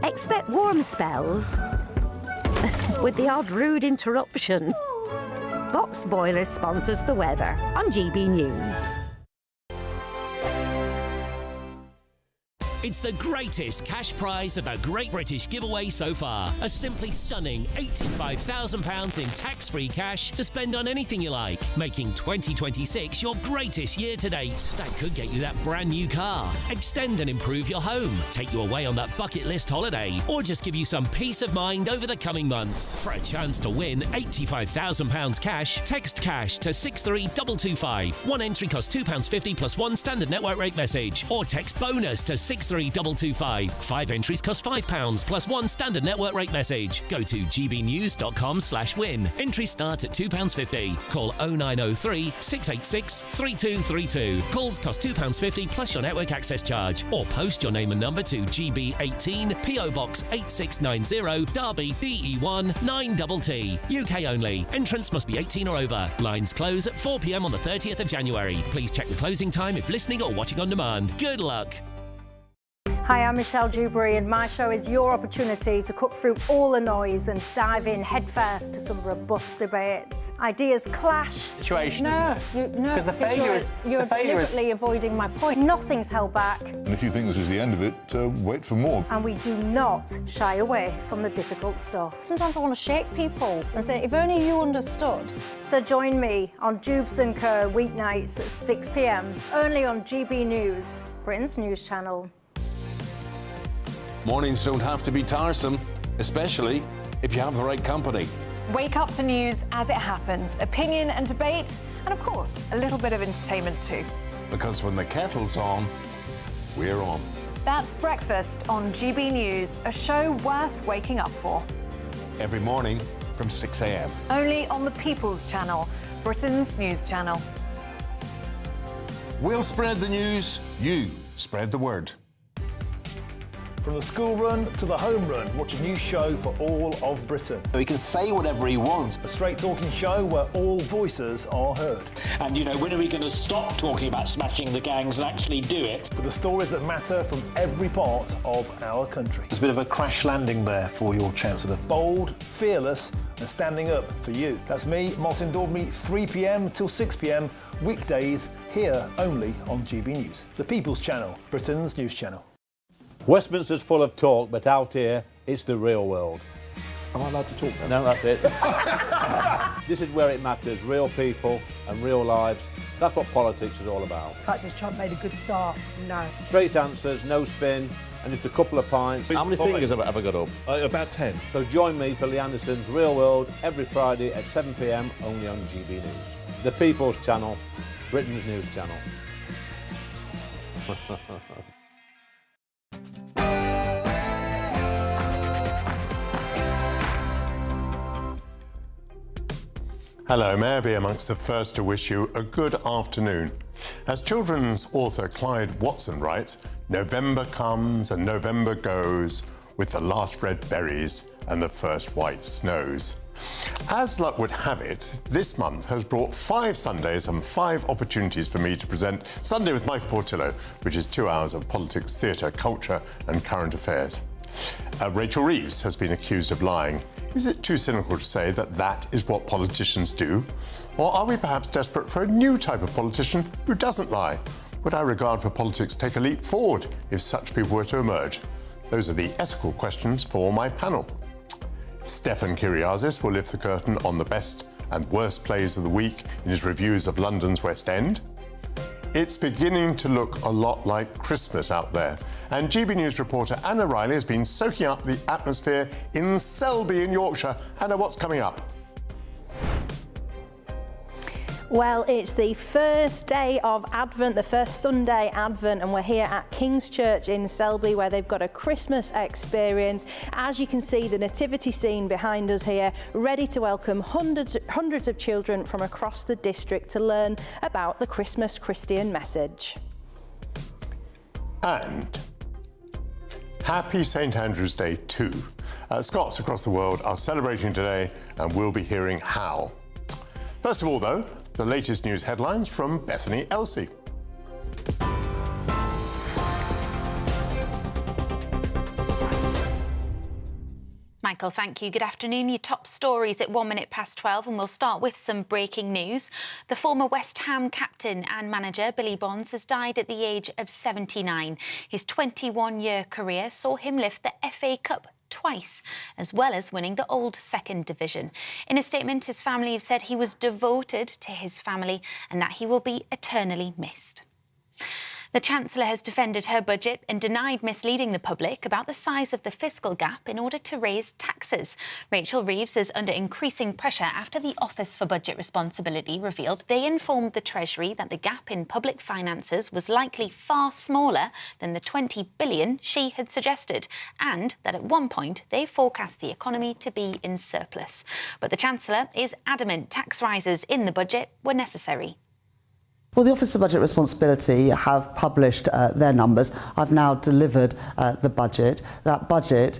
Expect warm spells with the odd rude interruption. Boxed Boilers sponsors the weather on GB News. It's the greatest cash prize of a Great British giveaway so far. A simply stunning £85,000 in tax-free cash to spend on anything you like, making 2026 your greatest year to date. That could get you that brand new car, extend and improve your home, take you away on that bucket list holiday, or just give you some peace of mind over the coming months. For a chance to win £85,000 cash, text cash to 63225. One entry costs £2.50 plus one standard network rate message, or text bonus to 63225. 5 entries cost £5 plus one standard network rate message. Go to gbnews.com/win. Entries start at £2.50. Call 0903 686 3232. Calls cost £2.50 plus your network access charge. Or post your name and number to GB18 PO Box 8690 Derby DE1 9TT. UK only. Entrance must be 18 or over. Lines close at 4 p.m. on the 30th of January. Please check the closing time if listening or watching on demand. Good luck. Hi, I'm Michelle Dewbs, and my show is your opportunity to cut through all the noise and dive in headfirst to some robust debates. Ideas clash. Situation, isn't it? No, because the failure is you're deliberately avoiding my point. Nothing's held back. And if you think this is the end of it, wait for more. And we do not shy away from the difficult stuff. Sometimes I want to shake people and say, if only you understood. So join me on Dewbs and Co weeknights at 6 p.m. only on GB News, Britain's news channel. Mornings don't have to be tiresome, especially if you have the right company. Wake up to news as it happens, opinion and debate, and of course, a little bit of entertainment too. Because when the kettle's on, we're on. That's Breakfast on GB News, a show worth waking up for. Every morning from 6 a.m. Only on the People's Channel, Britain's news channel. We'll spread the news, you spread the word. From the school run to the home run, watch a new show for all of Britain. He can say whatever he wants. A straight-talking show where all voices are heard. And, you know, when are we going to stop talking about smashing the gangs and actually do it? With the stories that matter from every part of our country. There's a bit of a crash landing there for your Chancellor. Bold, fearless and standing up for you. That's me, Martin Daubney, 3 p.m. till 6 p.m, weekdays, here only on GB News. The People's Channel, Britain's news channel. Westminster's full of talk, but out here, it's the real world. Am I allowed to talk now? No, that's it. This is where it matters, real people and real lives. That's what politics is all about. The fact that Trump made a good start, no. Straight answers, no spin, and just a couple of pints. How many fingers have I got up? About 10. So join me for Lee Anderson's Real World every Friday at 7 p.m, only on GB News. The People's Channel, Britain's news channel. Hello, may I be amongst the first to wish you a good afternoon. As children's author Clyde Watson writes, November comes and November goes with the last red berries and the first white snows. As luck would have it, this month has brought 5 Sundays and 5 opportunities for me to present Sunday with Michael Portillo, which is 2 hours of politics, theatre, culture and current affairs. Rachel Reeves has been accused of lying. Is it too cynical to say that that is what politicians do? Or are we perhaps desperate for a new type of politician who doesn't lie? Would our regard for politics take a leap forward if such people were to emerge? Those are the ethical questions for my panel. Stefan Kyriazis will lift the curtain on the best and worst plays of the week in his reviews of London's West End. It's beginning to look a lot like Christmas out there, and GB News reporter Anna Riley has been soaking up the atmosphere in Selby in Yorkshire. Anna, what's coming up? Well, it's the first day of Advent, the first Sunday Advent, and we're here at King's Church in Selby, where they've got a Christmas experience. As you can see, the nativity scene behind us here, ready to welcome hundreds of children from across the district to learn about the Christmas Christian message. And happy St Andrew's Day too. Scots across the world are celebrating today, and we'll be hearing how. First of all, though, the latest news headlines from Bethany Elsey. Michael, thank you. Good afternoon. Your top stories at 1 minute past 12, and we'll start with some breaking news. The former West Ham captain and manager, Billy Bonds, has died at the age of 79. His 21-year career saw him lift the FA Cup twice, as well as winning the old second division. In a statement, his family have said he was devoted to his family and that he will be eternally missed. The Chancellor has defended her budget and denied misleading the public about the size of the fiscal gap in order to raise taxes. Rachel Reeves is under increasing pressure after the Office for Budget Responsibility revealed they informed the Treasury that the gap in public finances was likely far smaller than the 20 billion she had suggested, and that at one point they forecast the economy to be in surplus. But the Chancellor is adamant tax rises in the budget were necessary. Well, the Office of Budget Responsibility have published their numbers. I've now delivered the budget. That budget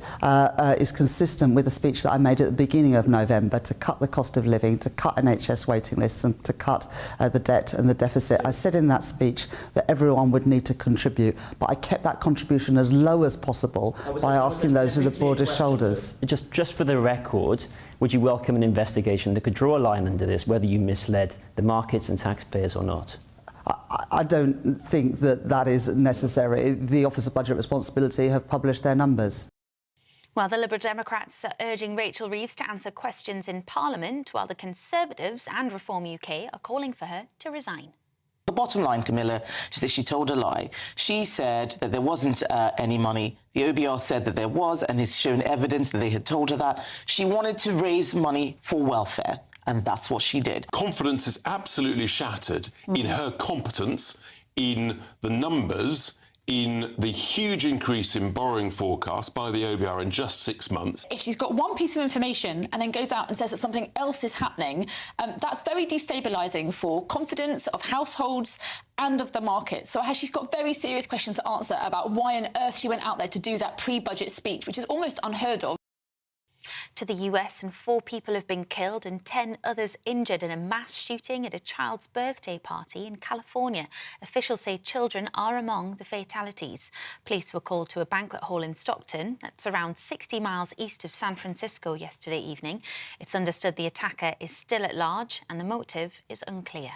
is consistent with the speech that I made at the beginning of November to cut the cost of living, to cut NHS waiting lists and to cut the debt and the deficit. I said in that speech that everyone would need to contribute, but I kept that contribution as low as possible by asking those with the broadest shoulders. Just for the record, would you welcome an investigation that could draw a line under this, whether you misled the markets and taxpayers or not? I don't think that is necessary. The Office of Budget Responsibility have published their numbers. Well, the Liberal Democrats are urging Rachel Reeves to answer questions in Parliament, while the Conservatives and Reform UK are calling for her to resign. The bottom line, Camilla, is that she told a lie. She said that there wasn't any money. The OBR said that there was, and has shown evidence that they had told her that. She wanted to raise money for welfare, and that's what she did. Confidence is absolutely shattered in her competence, in the numbers, in the huge increase in borrowing forecast by the OBR in just 6 months. If she's got one piece of information and then goes out and says that something else is happening, that's very destabilising for confidence of households and of the market. So she's got very serious questions to answer about why on earth she went out there to do that pre-budget speech, which is almost unheard of. To the US, and 4 people have been killed and 10 others injured in a mass shooting at a child's birthday party in California. Officials say children are among the fatalities. Police were called to a banquet hall in Stockton, that's around 60 miles east of San Francisco, yesterday evening. It's understood the attacker is still at large and the motive is unclear.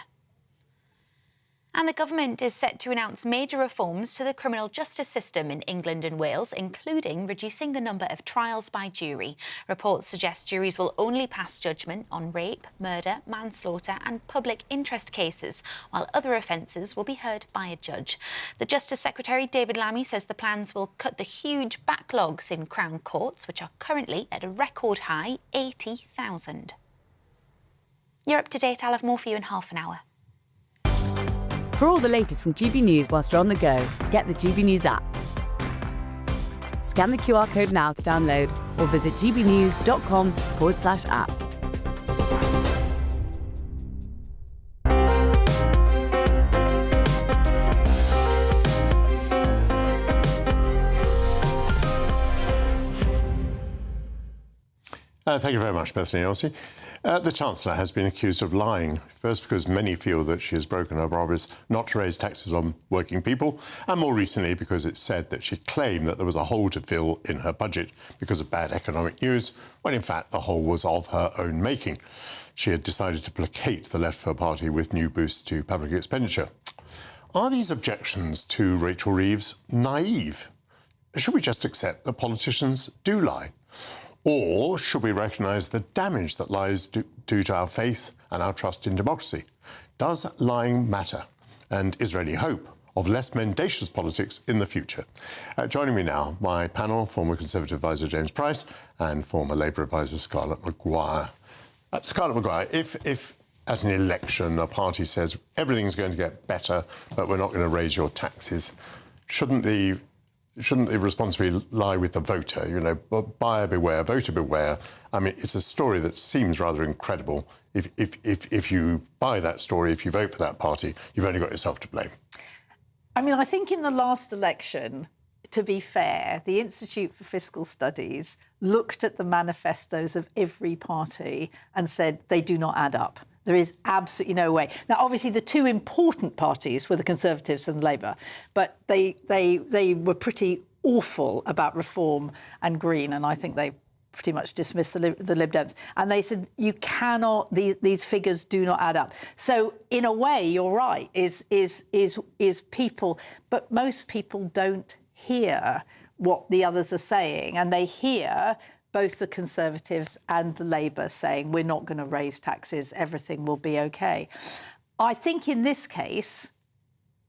And the government is set to announce major reforms to the criminal justice system in England and Wales, including reducing the number of trials by jury. Reports suggest juries will only pass judgment on rape, murder, manslaughter and public interest cases, while other offences will be heard by a judge. The Justice Secretary, David Lammy, says the plans will cut the huge backlogs in Crown courts, which are currently at a record high 80,000. You're up to date. I'll have more for you in half an hour. For all the latest from GB News whilst you're on the go, get the GB News app. Scan the QR code now to download or visit gbnews.com/app. Thank you very much, Bethany Elsey. The Chancellor has been accused of lying, first because many feel that she has broken her promise not to raise taxes on working people, and more recently because it's said that she claimed that there was a hole to fill in her budget because of bad economic news, when in fact the hole was of her own making. She had decided to placate the left of her party with new boosts to public expenditure. Are these objections to Rachel Reeves naive? Should we just accept that politicians do lie? Or should we recognise the damage that lies due to our faith and our trust in democracy? Does lying matter? And is there any hope of less mendacious politics in the future? Joining me now, my panel, former Conservative advisor James Price and former Labour advisor Scarlett Maguire. Scarlett Maguire, if at an election a party says everything's going to get better, but we're not going to raise your taxes, shouldn't the responsibility lie with the voter? You know, buyer beware, voter beware. I mean, it's a story that seems rather incredible. If you buy that story, if you vote for that party, you've only got yourself to blame. I mean, I think in the last election, to be fair, the Institute for Fiscal Studies looked at the manifestos of every party and said they do not add up. There is absolutely no way. Now, obviously, the two important parties were the Conservatives and Labour, but they were pretty awful about reform and Green, and I think they pretty much dismissed the Lib Dems. And they said, you cannot, these figures do not add up. So, in a way, you're right, is people, but most people don't hear what the others are saying, and they hear both the Conservatives and the Labour saying we're not going to raise taxes, everything will be OK. I think in this case,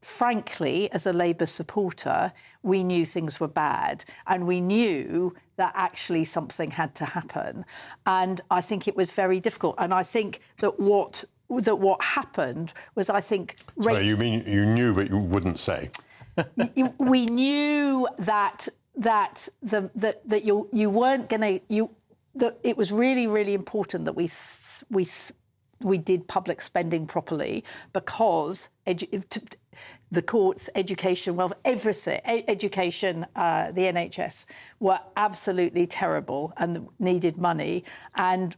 frankly, as a Labour supporter, we knew things were bad and we knew that actually something had to happen. And I think it was very difficult. And I think that what happened was, I think... Sorry, you mean you knew but you wouldn't say? We knew that you weren't going to... that it was really, really important that we did public spending properly, because the courts, education, well, everything, education, the NHS were absolutely terrible and needed money, and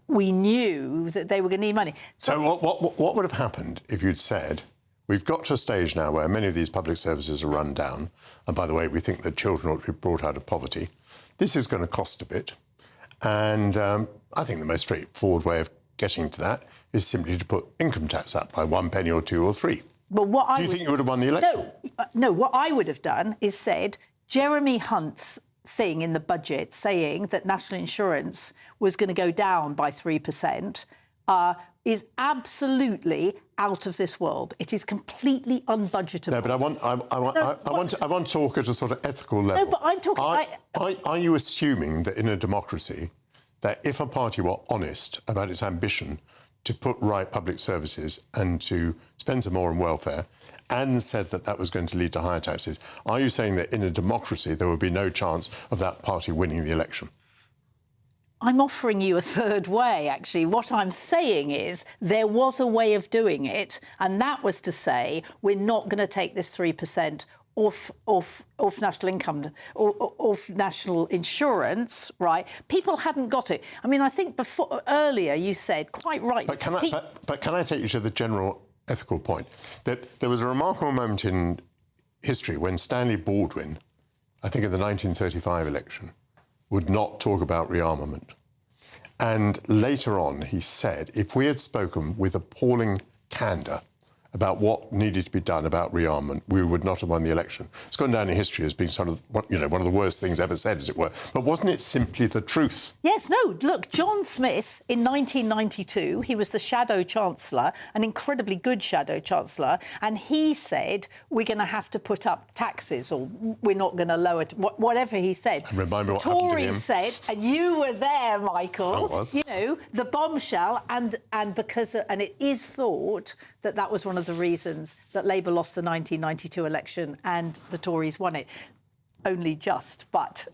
we knew that they were going to need money. So what would have happened if you'd said, we've got to a stage now where many of these public services are run down, and by the way, we think that children ought to be brought out of poverty. This is going to cost a bit, and I think the most straightforward way of getting to that is simply to put income tax up by 1 penny or 2 or 3. But Do you think you would have won the election? No, what I would have done is said Jeremy Hunt's thing in the budget saying that national insurance was going to go down by 3% is absolutely out of this world. It is completely unbudgetable. No, but I want to talk at a sort of ethical level. No, but I'm talking... Are you assuming that in a democracy, that if a party were honest about its ambition to put right public services and to spend some more on welfare, and said that that was going to lead to higher taxes, are you saying that in a democracy there would be no chance of that party winning the election? I'm offering you a third way, actually. What I'm saying is there was a way of doing it, and that was to say we're not going to take this 3% off national income, off national insurance, right? People hadn't got it. I mean, I think earlier you said, quite right... But can I take you to the general ethical point? That there was a remarkable moment in history when Stanley Baldwin, I think in the 1935 election, would not talk about rearmament. And later on, he said, if we had spoken with appalling candour about what needed to be done about rearmament, we would not have won the election. It's gone down in history as being sort of, one of the worst things ever said, as it were. But wasn't it simply the truth? Yes, no, look, John Smith, in 1992, he was the Shadow Chancellor, an incredibly good Shadow Chancellor, and he said, we're going to have to put up taxes, or we're not going to lower... whatever he said. Remind me what happened to him. Tories said, and you were there, Michael. I was. You know, the bombshell, and it is thought that was one of the reasons that Labour lost the 1992 election and the Tories won it. Only just, but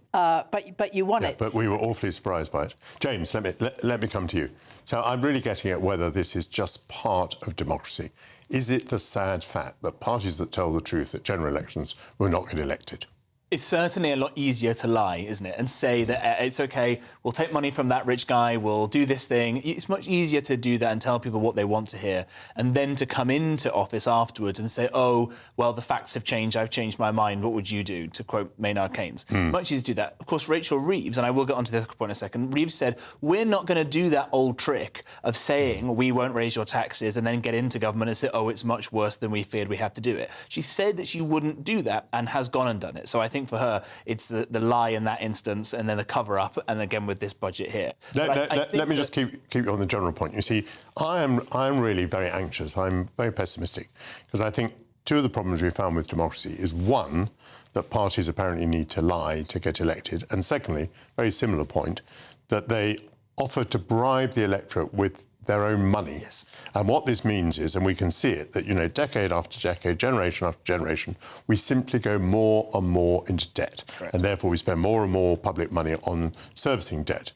you won it. But we were awfully surprised by it. James, let me come to you. So I'm really getting at whether this is just part of democracy. Is it the sad fact that parties that tell the truth at general elections will not get elected? It's certainly a lot easier to lie, isn't it? And say that it's OK, we'll take money from that rich guy, we'll do this thing. It's much easier to do that and tell people what they want to hear, and then to come into office afterwards and say, oh, well, the facts have changed, I've changed my mind, what would you do? To quote Maynard Keynes. Much easier to do that. Of course, Rachel Reeves, and I will get onto this point in a second, Reeves said, we're not going to do that old trick of saying we won't raise your taxes and then get into government and say, oh, it's much worse than we feared, we have to do it. She said that she wouldn't do that and has gone and done it. So I think for her, it's the lie in that instance and then the cover-up, and again with this budget here. Let me just keep you on the general point. You see, I'm really very anxious. I'm very pessimistic because I think two of the problems we found with democracy is, one, that parties apparently need to lie to get elected, and secondly, very similar point, that they offer to bribe the electorate with their own money. Yes. And what this means is, and we can see it, that, you know, decade after decade, generation after generation, we simply go more and more into debt. Correct. And therefore we spend more and more public money on servicing debt.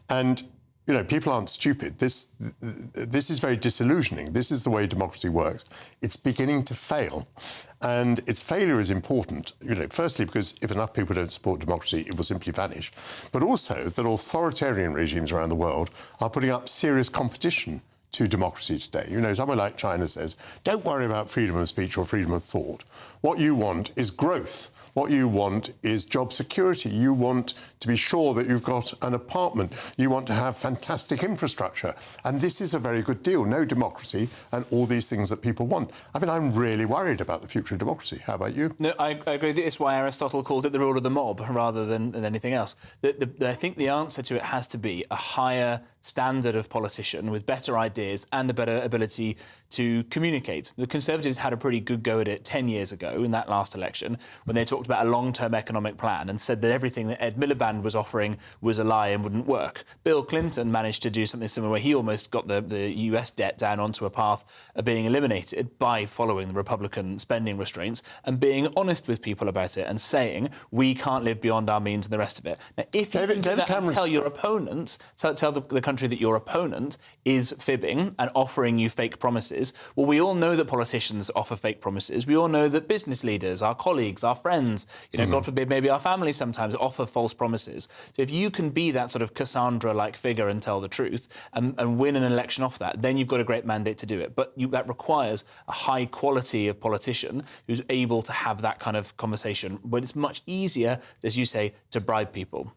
And, you know, people aren't stupid. This is very disillusioning. This is the way democracy works. It's beginning to fail. And its failure is important, you know, firstly, because if enough people don't support democracy, it will simply vanish. But also that authoritarian regimes around the world are putting up serious competition to democracy today. You know, someone like China says, don't worry about freedom of speech or freedom of thought. What you want is growth. What you want is job security. You want to be sure that you've got an apartment. You want to have fantastic infrastructure. And this is a very good deal. No democracy and all these things that people want. I mean, I'm really worried about the future of democracy. How about you? No, I agree. It's why Aristotle called it the rule of the mob rather than anything else. I think the answer to it has to be a higher standard of politician with better ideas and a better ability to communicate. The Conservatives had a pretty good go at it 10 years ago in that last election when they talked about a long-term economic plan and said that everything that Ed Miliband was offering was a lie and wouldn't work. Bill Clinton managed to do something similar where he almost got the US debt down onto a path of being eliminated by following the Republican spending restraints and being honest with people about it and saying we can't live beyond our means and the rest of it. Now, if you can do that and tell your opponents, tell the country that your opponent is fibbing and offering you fake promises, well, we all know that politicians offer fake promises. We all know that business leaders, our colleagues, our friends, you know, God forbid, maybe our families sometimes offer false promises. So if you can be that sort of Cassandra-like figure and tell the truth and win an election off that, then you've got a great mandate to do it. But that requires a high quality of politician who's able to have that kind of conversation. But it's much easier, as you say, to bribe people.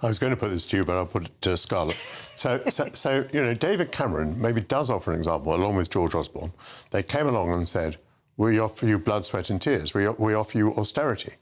I was going to put this to you, but I'll put it to Scarlett. So, you know, David Cameron maybe does offer an example, along with George Osborne. They came along and said, we offer you blood, sweat and tears. We offer you austerity.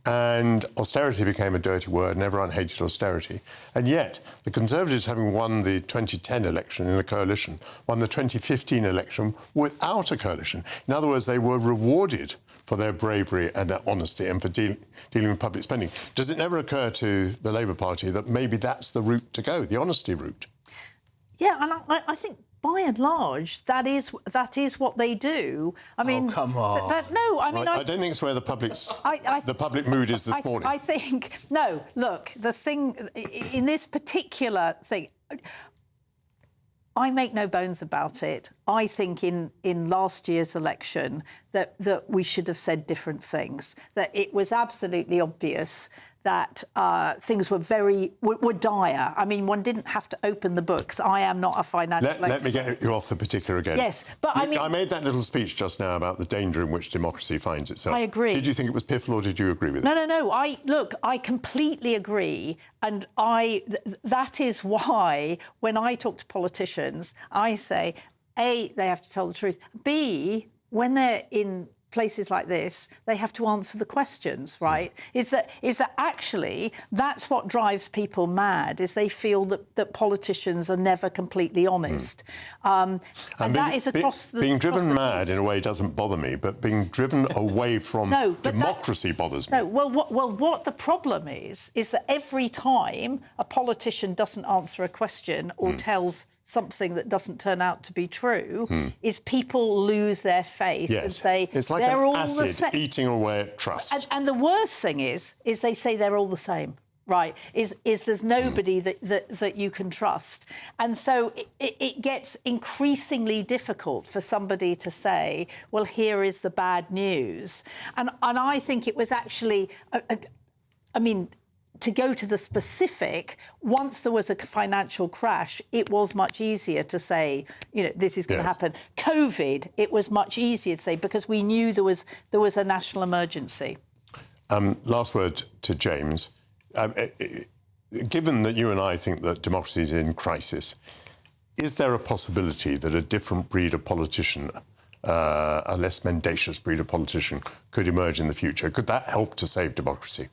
And austerity became a dirty word, and everyone hated austerity. And yet, the Conservatives, having won the 2010 election in a coalition, won the 2015 election without a coalition. In other words, they were rewarded for their bravery and their honesty and for dealing with public spending. Does it never occur to the Labour Party that maybe that's the route to go, the honesty route? Yeah, and I think by and large, that is what they do. I mean, oh, come on. I don't think it's where the public mood is this morning. I think no. Look, the thing in this particular thing, I make no bones about it. I think in last year's election that we should have said different things. That it was absolutely obvious that things were dire. I mean, one didn't have to open the books. I am not a financial expert. Let me get you off the particular again. Yes, but I made that little speech just now about the danger in which democracy finds itself. I agree. Did you think it was piffle or did you agree with it? No. I completely agree. And that is why when I talk to politicians, I say, A, they have to tell the truth. B, when they're in places like this, they have to answer the questions, right? Is that actually that's what drives people mad, is they feel that politicians are never completely honest. And that is across the... Being driven mad in a way doesn't bother me, but being driven away from democracy bothers me. No, what the problem is that every time a politician doesn't answer a question or tells something that doesn't turn out to be true, is people lose their faith and say it's like they're all acid the same. Eating away at trust. And the worst thing is they say they're all the same. Right, is there's nobody that you can trust. And so it gets increasingly difficult for somebody to say, well, here is the bad news. And I think it was actually I mean, to go to the specific, once there was a financial crash, it was much easier to say, you know, this is going to happen. COVID, it was much easier to say because we knew there was a national emergency. Last word to James. Given that you and I think that democracy is in crisis, is there a possibility that a different breed of politician, a less mendacious breed of politician, could emerge in the future? Could that help to save democracy?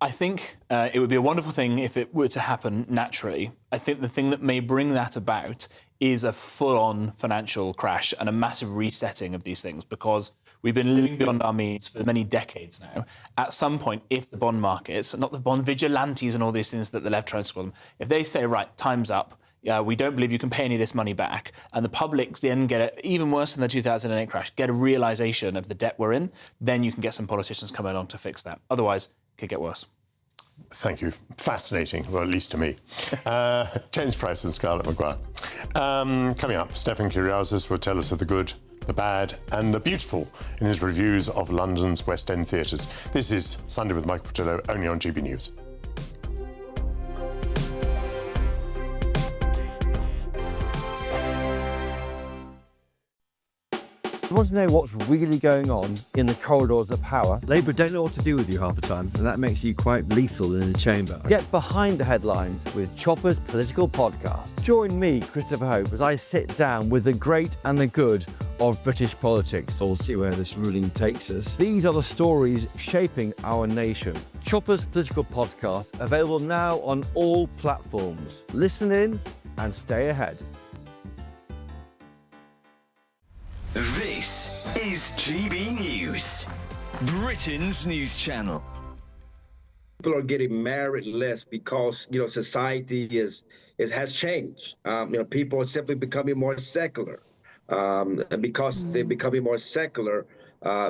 I think it would be a wonderful thing if it were to happen naturally. I think the thing that may bring that about is a full-on financial crash and a massive resetting of these things, because we've been living beyond our means for many decades now. At some point, if the bond markets, not the bond vigilantes and all these things that the left tries to call them, if they say, right, time's up, we don't believe you can pay any of this money back, and the public then get it, even worse than the 2008 crash, get a realisation of the debt we're in, then you can get some politicians coming along to fix that. Otherwise, could get worse. Thank you. Fascinating, well, at least to me. James Price and Scarlett Maguire. Coming up, Stefan Kyriazis will tell us of the good, the bad and the beautiful in his reviews of London's West End theatres. This is Sunday with Michael Portillo, only on GB News. You want to know what's really going on in the corridors of power? Labour don't know what to do with you half the time, and that makes you quite lethal in the chamber. Get behind the headlines with Chopper's Political Podcast. Join me, Christopher Hope, as I sit down with the great and the good of British politics. We'll see where this ruling takes us. These are the stories shaping our nation. Chopper's Political Podcast, available now on all platforms. Listen in and stay ahead. This is GB News, Britain's news channel. People are getting married less because, you know, society has changed. People are simply becoming more secular. And because they're becoming more secular,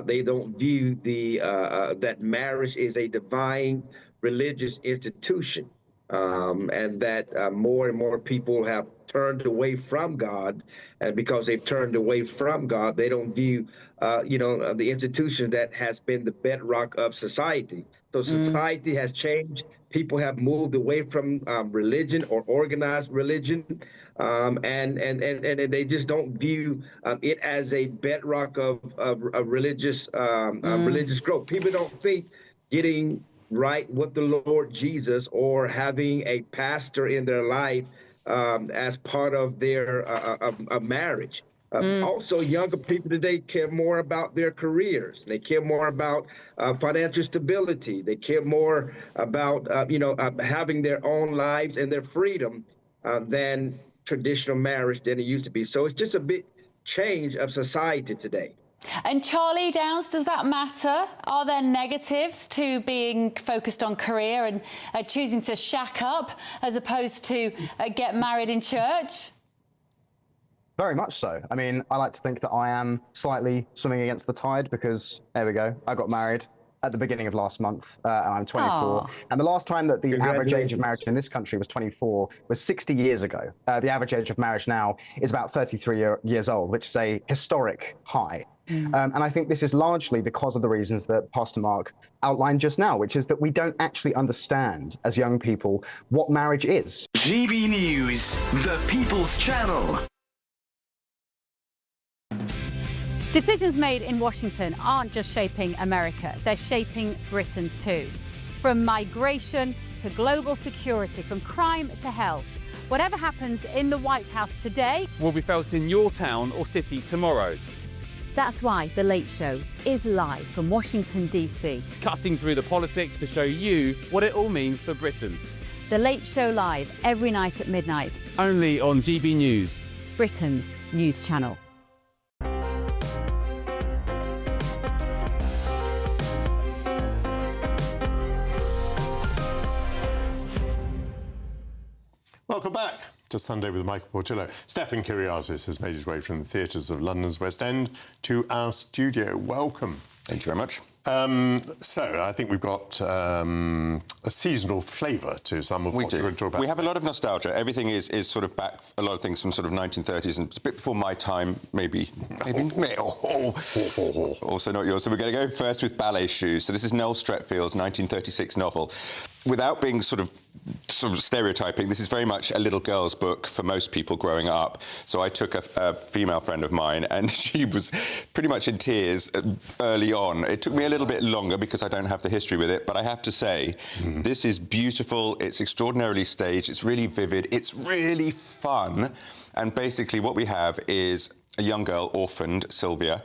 they don't view that marriage is a divine religious institution, and that more and more people have turned away from God, and because they've turned away from God, they don't view, the institution that has been the bedrock of society. So society has changed. People have moved away from religion or organized religion, and they just don't view it as a bedrock of religious religious growth. People don't think getting right with the Lord Jesus or having a pastor in their life as part of their marriage. Also, younger people today care more about their careers. They care more about financial stability. They care more about, having their own lives and their freedom than traditional marriage than it used to be. So it's just a big change of society today. And Charlie Downs, does that matter? Are there negatives to being focused on career and choosing to shack up as opposed to get married in church? Very much so. I mean, I like to think that I am slightly swimming against the tide because, there we go, I got married at the beginning of last month, and I'm 24. Aww. And the last time that the average age of marriage in this country was 24 was 60 years ago. The average age of marriage now is about 33 years old, which is a historic high. And I think this is largely because of the reasons that Pastor Mark outlined just now, which is that we don't actually understand as young people what marriage is. GB News, the People's Channel. Decisions made in Washington aren't just shaping America, they're shaping Britain too. From migration to global security, from crime to health. Whatever happens in the White House today will be felt in your town or city tomorrow. That's why The Late Show is live from Washington, D.C. Cutting through the politics to show you what it all means for Britain. The Late Show live every night at midnight. Only on GB News, Britain's news channel. Welcome back to Sunday with Michael Portillo. Stefan Kyriazis has made his way from the theatres of London's West End to our studio. Welcome. Thank you very much. So I think we've got a seasonal flavour to some of what we're going to talk about. We have a lot of nostalgia. Everything is sort of back, a lot of things from sort of 1930s and a bit before my time, maybe also not yours. So we're going to go first with Ballet Shoes. So this is Noel Streatfeild's 1936 novel. Without being sort of stereotyping, this is very much a little girl's book for most people growing up. So I took a female friend of mine, and she was pretty much in tears early on. It took me a little bit longer because I don't have the history with it, but I have to say, this is beautiful, it's extraordinarily staged, it's really vivid, it's really fun. And basically what we have is a young girl, orphaned, Sylvia,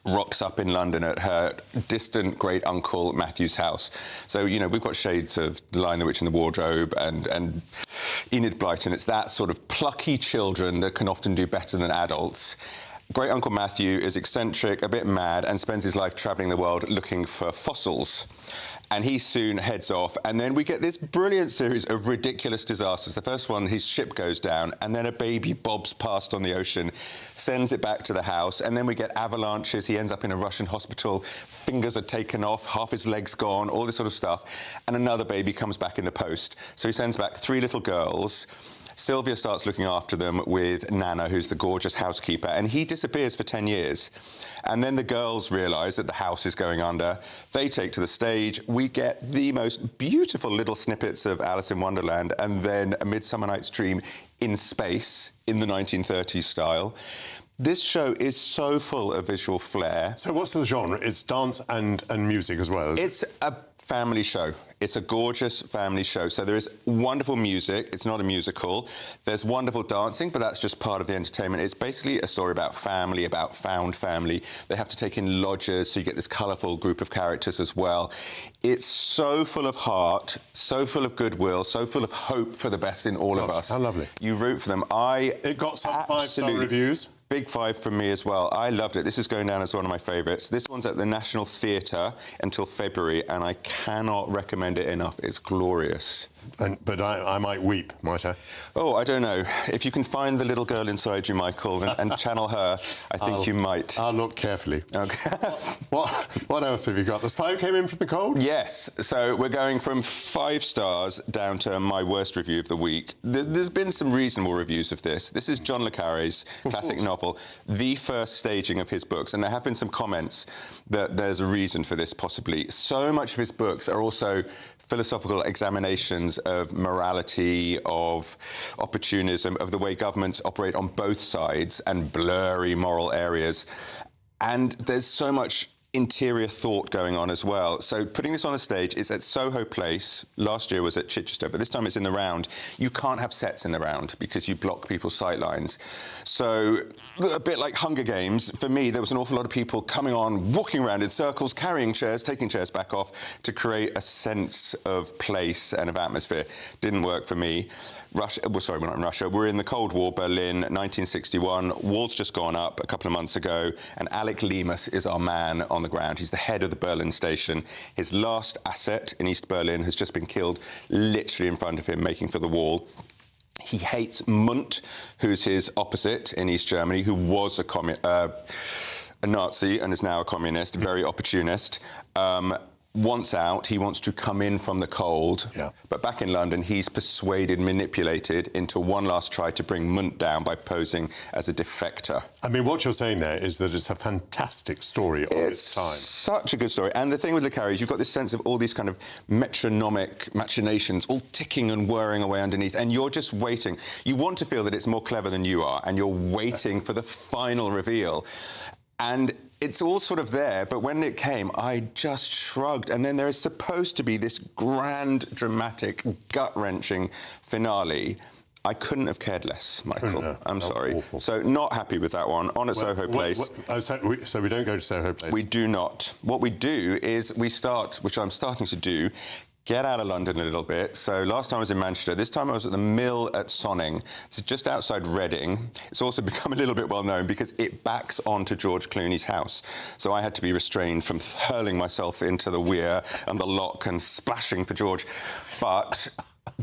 rocks up in London at her distant great-uncle Matthew's house. So, you know, we've got shades of The Lion, the Witch and the Wardrobe and Enid Blyton. It's that sort of plucky children that can often do better than adults. Great-uncle Matthew is eccentric, a bit mad, and spends his life travelling the world looking for fossils. And he soon heads off, and then we get this brilliant series of ridiculous disasters. The first one, his ship goes down, and then a baby bobs past on the ocean, sends it back to the house, and then we get avalanches. He ends up in a Russian hospital, fingers are taken off, half his legs gone, all this sort of stuff, and another baby comes back in the post. So he sends back 3 little girls. Sylvia starts looking after them with Nana, who's the gorgeous housekeeper, and he disappears for 10 years. And then the girls realise that the house is going under. They take to the stage. We get the most beautiful little snippets of Alice in Wonderland and then A Midsummer Night's Dream in space in the 1930s style. This show is so full of visual flair. So what's the genre? It's dance and music as well, isn't it? It's a family show. It's a gorgeous family show. So there is wonderful music. It's not a musical. There's wonderful dancing, but that's just part of the entertainment. It's basically a story about family, about found family. They have to take in lodgers, so you get this colourful group of characters as well. It's so full of heart, so full of goodwill, so full of hope for the best in all of us. How lovely. You root for them. It got some 5-star reviews. Big 5 from me as well. I loved it. This is going down as one of my favourites. This one's at the National Theatre until February, and I cannot recommend it enough. It's glorious. But I might weep, might I? Oh, I don't know. If you can find the little girl inside you, Michael, and channel her, I think you might. I'll look carefully. Okay. What else have you got? The Spy Who Came In From the Cold? Yes. So we're going from 5 stars down to my worst review of the week. There's been some reasonable reviews of this. This is John le Carré's classic novel, the first staging of his books, and there have been some comments that there's a reason for this, possibly. So much of his books are also philosophical examinations of morality, of opportunism, of the way governments operate on both sides and blurry moral areas. And there's so much interior thought going on as well. So putting this on a stage is at Soho Place. Last year was at Chichester, but this time it's in the Round. You can't have sets in the Round because you block people's sight lines. So a bit like Hunger Games, for me, there was an awful lot of people coming on, walking around in circles, carrying chairs, taking chairs back off to create a sense of place and of atmosphere. Didn't work for me. Russia, well, sorry, we're not in Russia. We're in the Cold War, Berlin, 1961. Wall's just gone up a couple of months ago, and Alec Lemus is our man on the ground. He's the head of the Berlin station. His last asset in East Berlin has just been killed literally in front of him, making for the wall. He hates Mundt, who's his opposite in East Germany, who was a Nazi and is now a communist, very opportunist. Wants out, he wants to come in from the cold, but back in London he's persuaded, manipulated into one last try to bring Mundt down by posing as a defector. I mean, what you're saying there is that it's a fantastic story of its time. Such a good story. And the thing with Le Carré is you've got this sense of all these kind of metronomic machinations all ticking and whirring away underneath, and you're just waiting. You want to feel that it's more clever than you are, and you're waiting for the final reveal. And it's all sort of there, but when it came, I just shrugged. And then there is supposed to be this grand, dramatic, gut-wrenching finale. I couldn't have cared less, Michael. I'm sorry. Awful. So not happy with that one. On at Soho Place. So we don't go to Soho Place? We do not. What we do is we start, which I'm starting to do, get out of London a little bit. So last time I was in Manchester. This time I was at the Mill at Sonning. It's just outside Reading. It's also become a little bit well known because it backs onto George Clooney's house. So I had to be restrained from hurling myself into the weir and the lock and splashing for George. But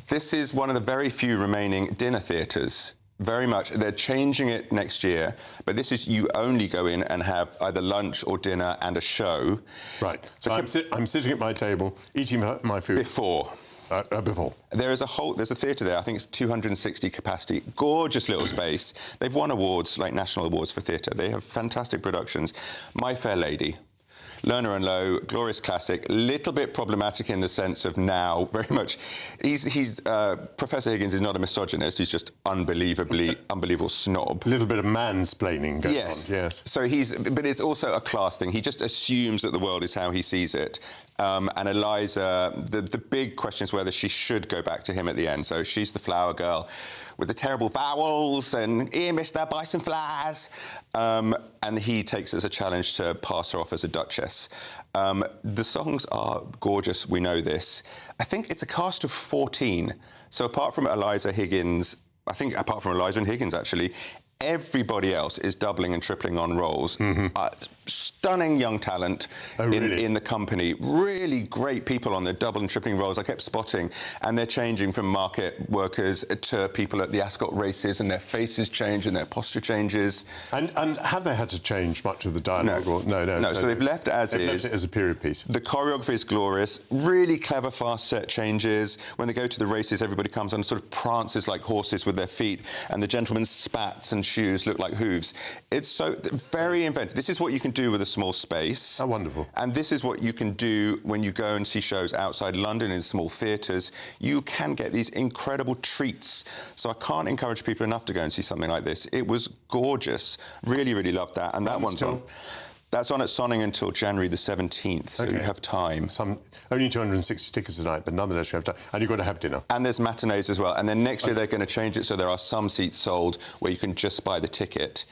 this is one of the very few remaining dinner theatres very much. They're changing it next year, but this is you only go in and have either lunch or dinner and a show. Right. So I'm sitting at my table, eating my food. Before. There's a theatre there, I think it's 260 capacity, gorgeous little space. They've won awards, like national awards for theatre. They have fantastic productions. My Fair Lady, Lerner and Loewe, glorious classic, little bit problematic in the sense of now, very much, Professor Higgins is not a misogynist, he's just unbelievable snob. A little bit of mansplaining going on, yes. So but it's also a class thing. He just assumes that the world is how he sees it. And Eliza, the big question is whether she should go back to him at the end. So she's the flower girl with the terrible vowels and, "Here, mister, buy some flowers." And he takes it as a challenge to pass her off as a duchess. The songs are gorgeous, we know this. I think it's a cast of 14. So apart from Eliza and Higgins, actually, everybody else is doubling and tripling on roles. Stunning young talent in the company. Really great people on the double and tripling roles I kept spotting. And they're changing from market workers to people at the Ascot races, and their faces change and their posture changes. And have they had to change much of the dialogue? No. So they've left it as is. Left it as a period piece. The choreography is glorious. Really clever, fast set changes. When they go to the races, everybody comes on and sort of prances like horses with their feet, and the gentlemen's spats and shoes look like hooves. It's so very inventive. This is what you can do with a small space. Oh, wonderful. And this is what you can do when you go and see shows outside London in small theatres. You can get these incredible treats. So I can't encourage people enough to go and see something like this. It was gorgeous. Really, really loved that. And that one's on. That's on at Sonning until January the 17th, so you have time. Only 260 tickets a night, but nonetheless you have time. And you've got to have dinner. And there's matinees as well. And then next year they're going to change it so there are some seats sold where you can just buy the ticket.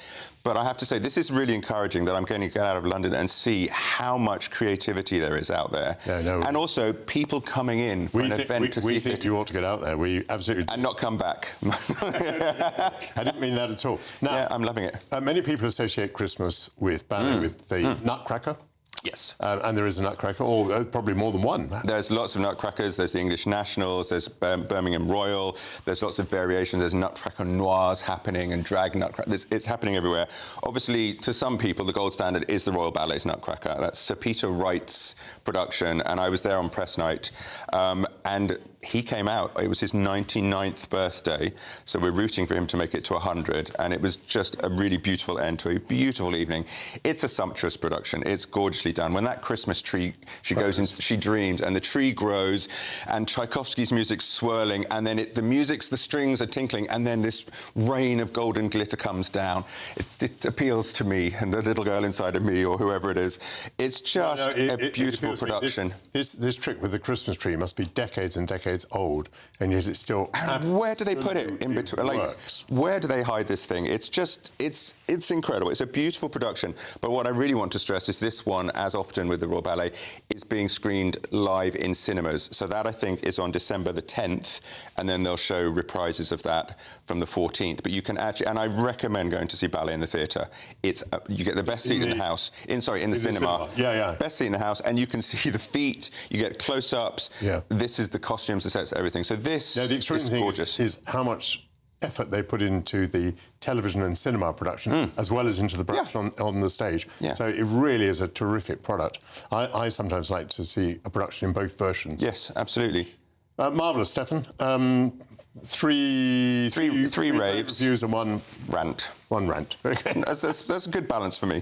But I have to say, this is really encouraging that I'm going to get out of London and see how much creativity there is out there. And also people coming in for an event to see. We think you ought to get out there. We absolutely... And not come back. I didn't mean that at all. Now, yeah, I'm loving it. Many people associate Christmas with ballet, with the Nutcracker. Yes. And there is a Nutcracker, or probably more than one. There's lots of Nutcrackers. There's the English Nationals, there's Birmingham Royal, there's lots of variations. There's Nutcracker Noirs happening and drag Nutcracker. It's happening everywhere. Obviously, to some people, the gold standard is the Royal Ballet's Nutcracker. That's Sir Peter Wright's production, and I was there on press night. And he came out, it was his 99th birthday, so we're rooting for him to make it to 100, and it was just a really beautiful end to a beautiful evening. It's a sumptuous production. It's gorgeously done. When that Christmas tree, she goes in, she dreams, and the tree grows, and Tchaikovsky's music's swirling, and then the strings are tinkling, and then this rain of golden glitter comes down. It appeals to me, and the little girl inside of me, or whoever it is. It's just a beautiful production. This trick with the Christmas tree must be decades and decades old, and yet it's still. And where do they put it in between? Where do they hide this thing? It's just, it's incredible. It's a beautiful production. But what I really want to stress is this one, as often with the Royal Ballet, is being screened live in cinemas. So that, I think, is on December the 10th, and then they'll show reprises of that from the 14th. But you can actually, and I recommend going to see ballet in the theatre. You get the best seat in the house. In the cinema. Yeah. Best seat in the house, and you can see the feet. You get close-ups. Yeah. This is the costumes, the sets, everything. So this is gorgeous. Is how much effort they put into the television and cinema production, as well as into the production on the stage. Yeah. So it really is a terrific product. I sometimes like to see a production in both versions. Yes, absolutely. Marvellous, Stefan. Three raves, reviews, and one rant. One rant. Very good. That's a good balance for me.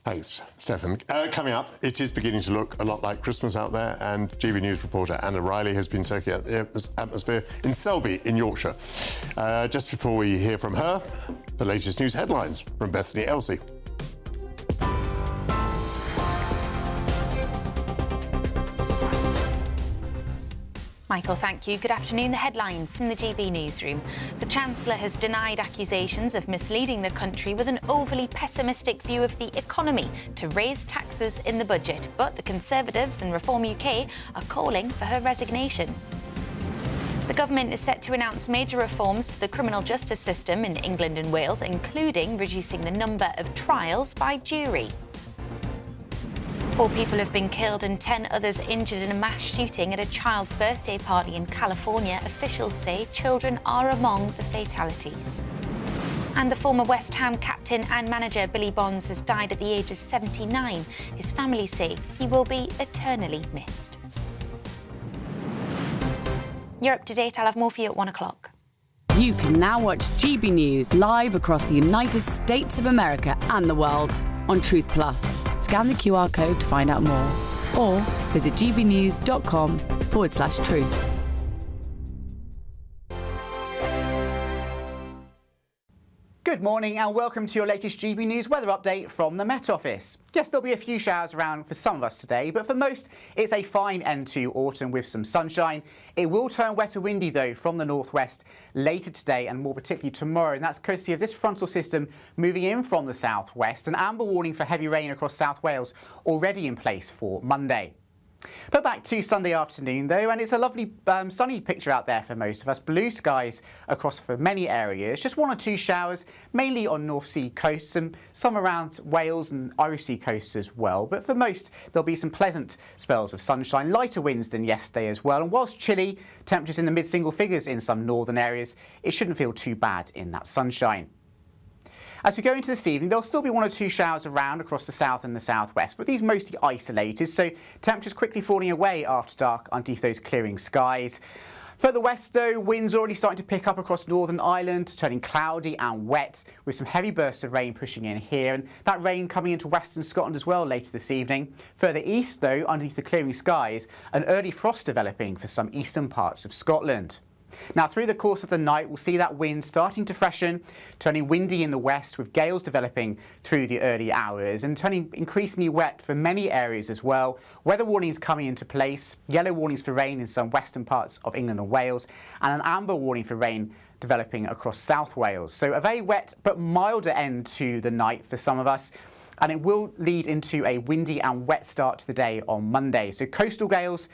Thanks, Stefan. Coming up, it is beginning to look a lot like Christmas out there, and GBNews reporter Anna Riley has been circulating the atmosphere in Selby in Yorkshire. Just before we hear from her, the latest news headlines from Bethany Elsey. Michael, thank you. Good afternoon. The headlines from the GB newsroom. The Chancellor has denied accusations of misleading the country with an overly pessimistic view of the economy to raise taxes in the budget. But the Conservatives and Reform UK are calling for her resignation. The government is set to announce major reforms to the criminal justice system in England and Wales, including reducing the number of trials by jury. 4 people have been killed and 10 others injured in a mass shooting at a child's birthday party in California. Officials say children are among the fatalities. And the former West Ham captain and manager Billy Bonds has died at the age of 79. His family say he will be eternally missed. You're up to date. I'll have more for you at 1 o'clock. You can now watch GB News live across the United States of America and the world on Truth Plus. Scan the QR code to find out more or visit gbnews.com/truth. Good morning and welcome to your latest GB News weather update from the Met Office. Yes, there'll be a few showers around for some of us today, but for most it's a fine end to autumn with some sunshine. It will turn wet and windy though from the northwest later today and more particularly tomorrow, and that's courtesy of this frontal system moving in from the southwest. An amber warning for heavy rain across South Wales already in place for Monday. But back to Sunday afternoon though, and it's a lovely sunny picture out there for most of us. Blue skies across for many areas, just 1 or 2 showers, mainly on North Sea coasts and some around Wales and Irish Sea coasts as well. But for most, there'll be some pleasant spells of sunshine, lighter winds than yesterday as well. And whilst chilly, temperatures in the mid-single figures in some northern areas, it shouldn't feel too bad in that sunshine. As we go into this evening, there'll still be 1 or 2 showers around across the south and the southwest, but these mostly isolated, so temperatures quickly falling away after dark underneath those clearing skies. Further west though, winds already starting to pick up across Northern Ireland, turning cloudy and wet with some heavy bursts of rain pushing in here, and that rain coming into western Scotland as well later this evening. Further east though, underneath the clearing skies, an early frost developing for some eastern parts of Scotland. Now, through the course of the night, we'll see that wind starting to freshen, turning windy in the west with gales developing through the early hours and turning increasingly wet for many areas as well. Weather warnings coming into place, yellow warnings for rain in some western parts of England and Wales, and an amber warning for rain developing across South Wales. So a very wet but milder end to the night for some of us. And it will lead into a windy and wet start to the day on Monday. So coastal gales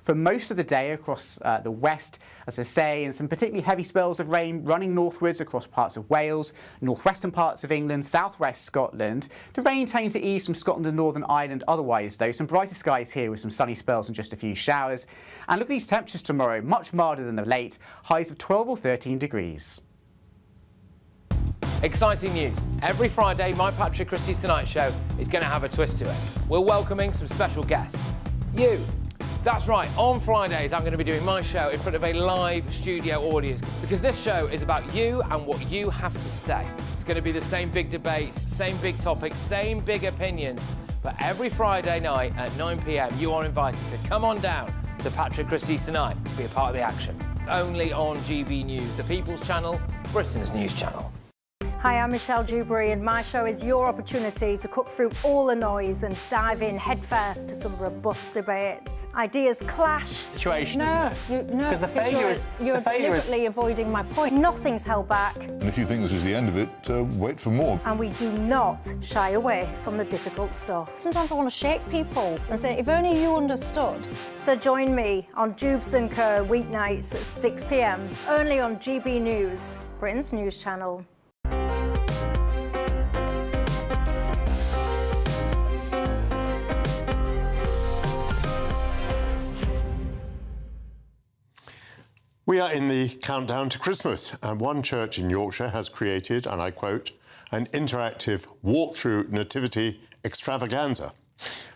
for most of the day across the west, as I say, and some particularly heavy spells of rain running northwards across parts of Wales, northwestern parts of England, southwest Scotland. The rain tending to ease from Scotland and Northern Ireland otherwise, though. Some brighter skies here with some sunny spells and just a few showers. And look at these temperatures tomorrow, much milder than of late, highs of 12 or 13 degrees. Exciting news. Every Friday, my Patrick Christys Tonight Show is going to have a twist to it. We're welcoming some special guests. You. That's right, on Fridays I'm going to be doing my show in front of a live studio audience because this show is about you and what you have to say. It's going to be the same big debates, same big topics, same big opinions. But every Friday night at 9 p.m, you are invited to come on down to Patrick Christys Tonight to be a part of the action. Only on GB News, the People's Channel, Britain's news channel. Hi, I'm Michelle Dewbs, and my show is your opportunity to cut through all the noise and dive in headfirst to some robust debates. Ideas clash. Situation, isn't it? No, because the failure is you're deliberately avoiding my point. Nothing's held back. And if you think this is the end of it, wait for more. And we do not shy away from the difficult stuff. Sometimes I want to shake people and say, if only you understood. So join me on Dewbs and Co weeknights at 6 p.m, only on GB News, Britain's news channel. We are in the countdown to Christmas, and one church in Yorkshire has created, and I quote, an interactive walk-through nativity extravaganza.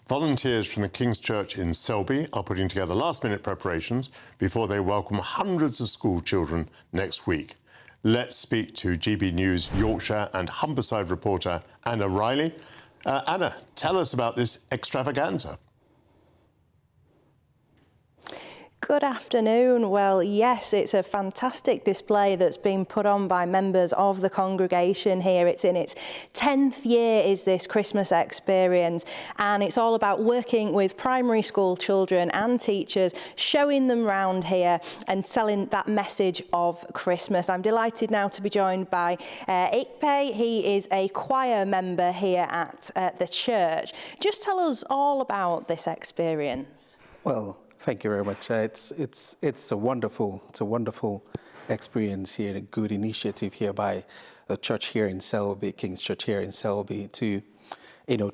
Volunteers from the King's Church in Selby are putting together last-minute preparations before they welcome hundreds of school children next week. Let's speak to GB News Yorkshire and Humberside reporter Anna Riley. Anna, tell us about this extravaganza. Good afternoon. Well, yes, it's a fantastic display that's been put on by members of the congregation here. It's in its 10th year is this Christmas experience, and it's all about working with primary school children and teachers, showing them round here and telling that message of Christmas. I'm delighted now to be joined by Ikpe. He is a choir member here at the church. Just tell us all about this experience. Well, thank you very much. It's a wonderful experience here, a good initiative here by the church here in Selby, King's Church here in Selby, to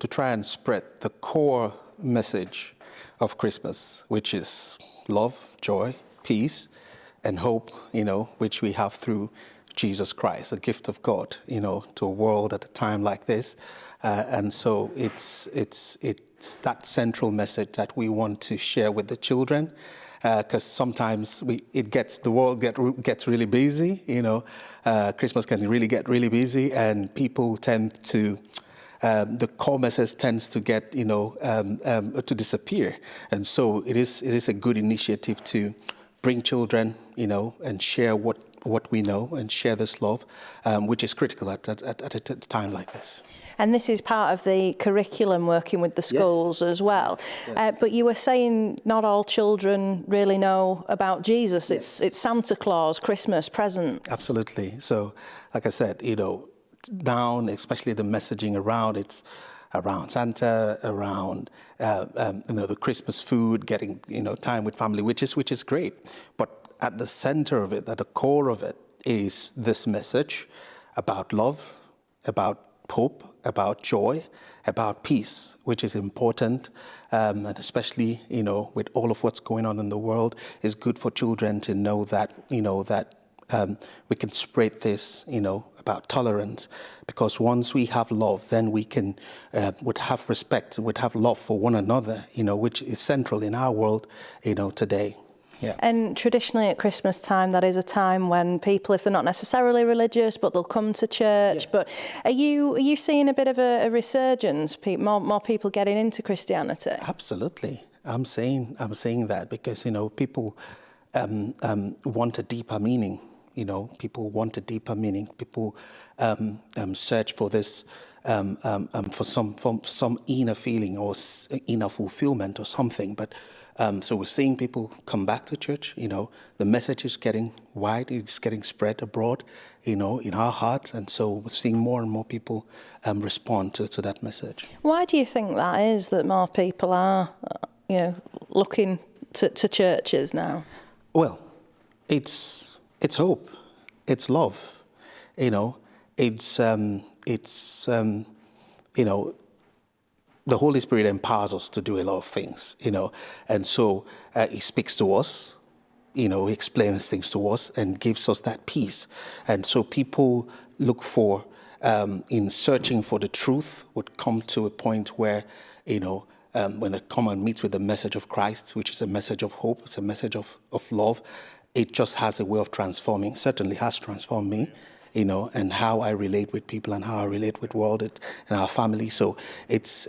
try and spread the core message of Christmas, which is love, joy, peace, and hope, which we have through Jesus Christ, a gift of God, to a world at a time like this. And so it's that central message that we want to share with the children, because sometimes the world gets really busy. Christmas can really get really busy, and people tend to. The core message tends to get, to disappear, and so it is a good initiative to bring children, and share what we know and share this love, which is critical at a time like this. And this is part of the curriculum working with the schools as well. Yes. But you were saying not all children really know about Jesus. Yes. It's Santa Claus, Christmas, presents. Absolutely. So, like I said, now, especially the messaging around Santa, around the Christmas food, getting time with family, which is great. But at the center of it, at the core of it, is this message about love, about hope, about joy, about peace, which is important, and especially with all of what's going on in the world, is good for children to know that we can spread this about tolerance, because once we have love, then we can would have respect, would have love for one another, which is central in our world, today. Yeah. And traditionally at Christmas time, that is a time when people, if they're not necessarily religious, but they'll come to church. Yeah. But are you seeing a bit of a resurgence? More people getting into Christianity? Absolutely, I'm saying that because people want a deeper meaning. People want a deeper meaning. People search for this. For some inner feeling or inner fulfillment or something, but so we're seeing people come back to church. The message is getting wide, it's getting spread abroad, in our hearts, and so we're seeing more and more people respond to that message. Why do you think that is, that more people are, looking to churches now? Well, it's hope, it's love, the Holy Spirit empowers us to do a lot of things, and so He speaks to us, He explains things to us and gives us that peace. And so people look for, in searching for the truth, would come to a point where, when they come and meet with the message of Christ, which is a message of hope, it's a message of love, it just has a way of transforming, certainly has transformed me. And how I relate with people and how I relate with the world and our family. So it's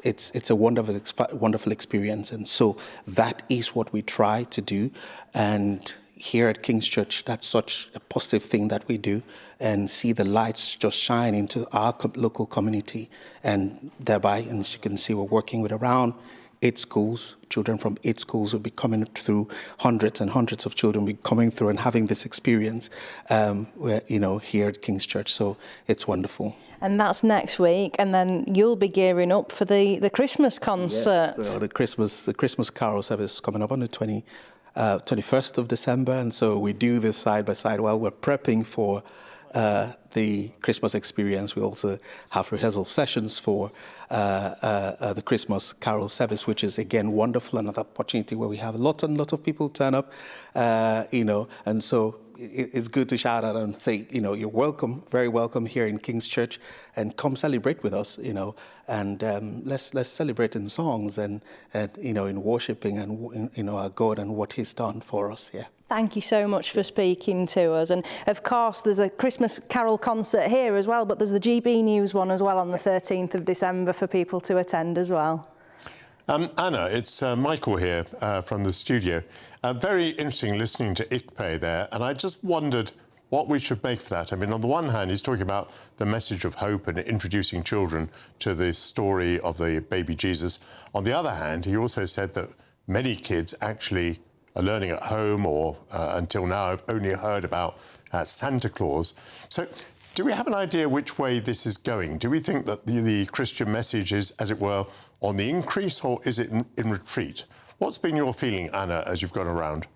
a wonderful experience. And so that is what we try to do. And here at King's Church, that's such a positive thing that we do, and see the lights just shine into our local community. And thereby, and as you can see, we're working with around 8 schools. Children from 8 schools will be coming through, hundreds and hundreds of children will be coming through and having this experience here at King's Church. So it's wonderful. And that's next week, and then you'll be gearing up for the Christmas concert. Yes, so the Christmas carol service is coming up on the 21st of December, and so we do this side by side while we're prepping for the Christmas experience. We also have rehearsal sessions for the Christmas carol service, which is again wonderful, another opportunity where we have a lot of people turn up, and so it's good to shout out and say, you're welcome, very welcome here in King's Church, and come celebrate with us, and let's celebrate in songs and in worshiping and our God and what He's done for us. Yeah. Thank you so much for speaking to us. And of course, there's a Christmas carol concert here as well, but there's the GBNews one as well on the 13th of December for people to attend as well. Anna, it's Michael here from the studio. Very interesting listening to Ikpe there, and I just wondered what we should make of that. I mean, on the one hand, he's talking about the message of hope and introducing children to the story of the baby Jesus. On the other hand, he also said that many kids actually are learning at home, or until now have only heard about Santa Claus. So do we have an idea which way this is going? Do we think that the Christian message is, as it were, on the increase, or is it in retreat? What's been your feeling, Anna, as you've gone around?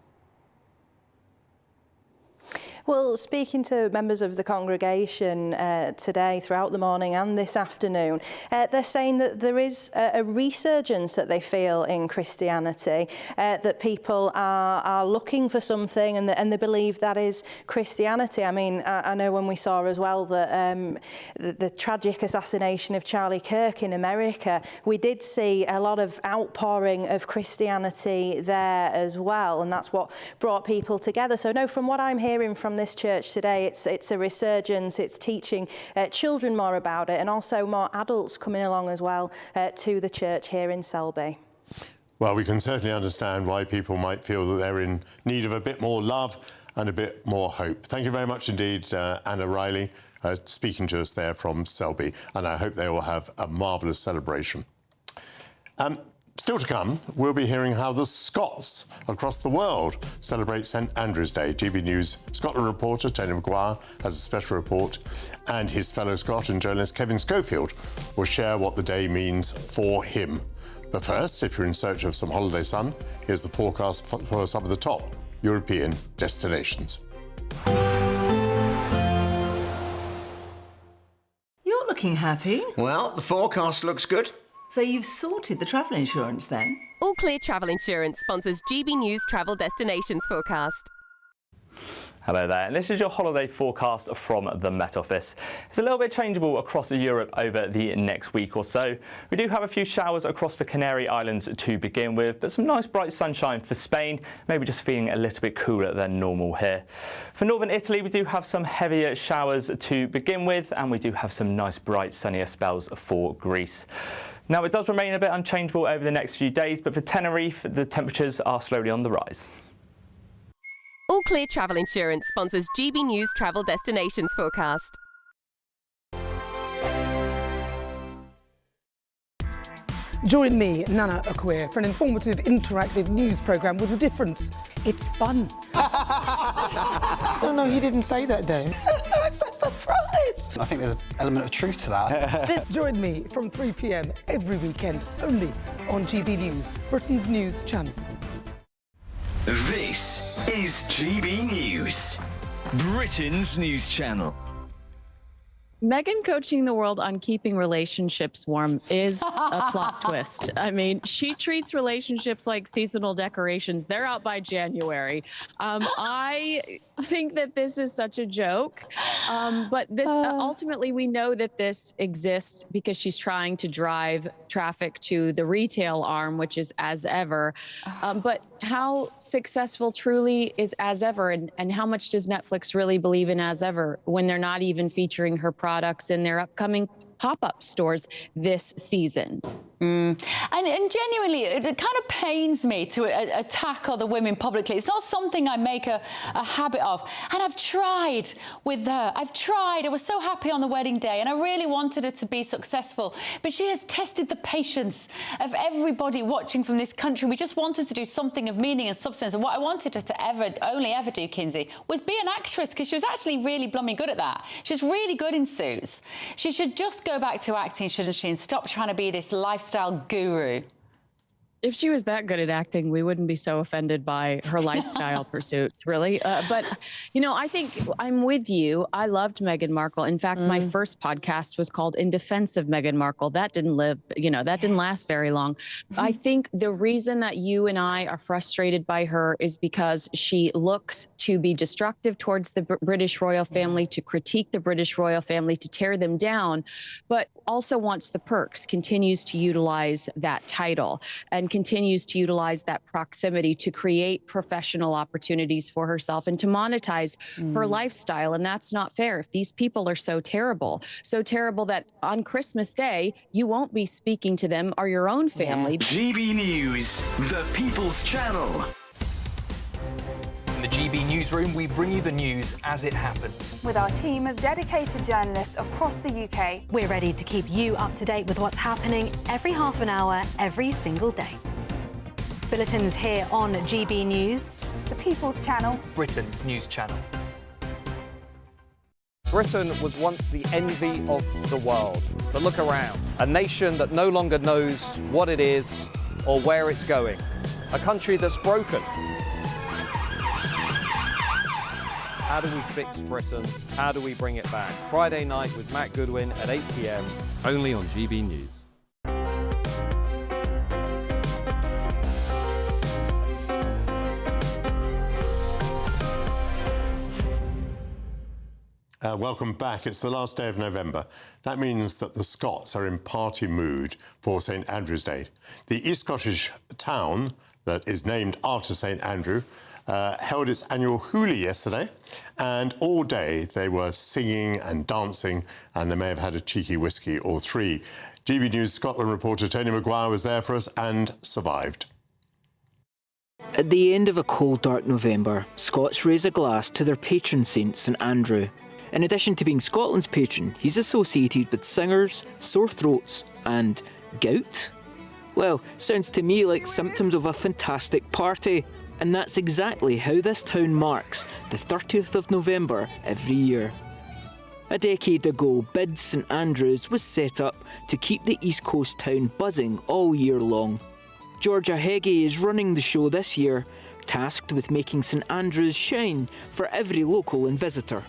Well, speaking to members of the congregation today, throughout the morning and this afternoon, they're saying that there is a resurgence that they feel in Christianity, that people are looking for something, and they believe that is Christianity. I mean, I know when we saw as well that the tragic assassination of Charlie Kirk in America, we did see a lot of outpouring of Christianity there as well, and that's what brought people together. So no, from what I'm hearing from this church today, it's a resurgence. It's teaching children more about it, and also more adults coming along as well to the church here in Selby. Well, we can certainly understand why people might feel that they're in need of a bit more love and a bit more hope. Thank you very much indeed, Anna Riley, speaking to us there from Selby, and I hope they will have a marvellous celebration. Still to come, we'll be hearing how the Scots across the world celebrate St Andrew's Day. GB News Scotland reporter Tony Maguire has a special report, and his fellow Scot and journalist Kevin Schofield will share what the day means for him. But first, if you're in search of some holiday sun, here's the forecast for some of the top European destinations. You're looking happy. Well, the forecast looks good. So you've sorted the travel insurance then? All Clear Travel Insurance sponsors GB News Travel Destinations Forecast. Hello there, and this is your holiday forecast from the Met Office. It's a little bit changeable across Europe over the next week or so. We do have a few showers across the Canary Islands to begin with, but some nice bright sunshine for Spain, maybe just feeling a little bit cooler than normal here. For northern Italy, we do have some heavier showers to begin with, and we do have some nice bright sunnier spells for Greece. Now, it does remain a bit unchangeable over the next few days, but for Tenerife, the temperatures are slowly on the rise. All Clear Travel Insurance sponsors GB News Travel Destinations Forecast. Join me, Nana Akweer, for an informative, interactive news programme with a difference. It's fun. No, he didn't say that, Dave. I'm so surprised. I think there's an element of truth to that. Join me from 3 p.m. every weekend, only on GB News, Britain's news channel. This is GB News, Britain's news channel. Meghan coaching the world on keeping relationships warm is a plot twist. I mean, she treats relationships like seasonal decorations. They're out by January. I think that this is such a joke, but this ultimately we know that this exists because she's trying to drive traffic to the retail arm, which is As Ever. But how successful truly is As Ever, and how much does Netflix really believe in As Ever when they're not even featuring her products in their upcoming pop-up stores this season? And genuinely, it kind of pains me to attack other women publicly. It's not something I make a habit of. And I've tried with her. I've tried. I was so happy on the wedding day, and I really wanted her to be successful. But she has tested the patience of everybody watching from this country. We just wanted to do something of meaning and substance. And what I wanted her to only ever do, Kinsey, was be an actress, because she was actually really blooming good at that. She's really good in Suits. She should just go back to acting, shouldn't she, and stop trying to be this lifestyle guru. If she was that good at acting, we wouldn't be so offended by her lifestyle pursuits, really. But, you know, I think I'm with you. I loved Meghan Markle. In fact, my first podcast was called In Defense of Meghan Markle. That didn't last very long. I think the reason that you and I are frustrated by her is because she looks to be destructive towards the British royal family, to critique the British royal family, to tear them down, but also wants the perks, continues to utilize that title, and continues to utilize that proximity to create professional opportunities for herself and to monetize her lifestyle. And that's not fair. If these people are so terrible that on Christmas Day, you won't be speaking to them or your own family. GB News, the People's Channel. In the GB Newsroom, we bring you the news as it happens. With our team of dedicated journalists across the UK, we're ready to keep you up to date with what's happening every half an hour, every single day. Bulletins here on GB News, the People's Channel, Britain's news channel. Britain was once the envy of the world. But look around. A nation that no longer knows what it is or where it's going. A country that's broken. How do we fix Britain? How do we bring it back? Friday night with Matt Goodwin at 8 p.m, only on GB News. Welcome back. It's the last day of November. That means that the Scots are in party mood for St Andrew's Day. The East Scottish town that is named after St Andrew held its annual hoolie yesterday, and all day they were singing and dancing, and they may have had a cheeky whiskey or three. GB News Scotland reporter Tony Maguire was there for us and survived. At the end of a cold, dark November, Scots raise a glass to their patron saint, St Andrew. In addition to being Scotland's patron, he's associated with singers, sore throats and gout? Well, sounds to me like symptoms of a fantastic party. And that's exactly how this town marks the 30th of November every year. A decade ago, Bid St Andrews was set up to keep the East Coast town buzzing all year long. Georgia Heggie is running the show this year, tasked with making St Andrews shine for every local and visitor.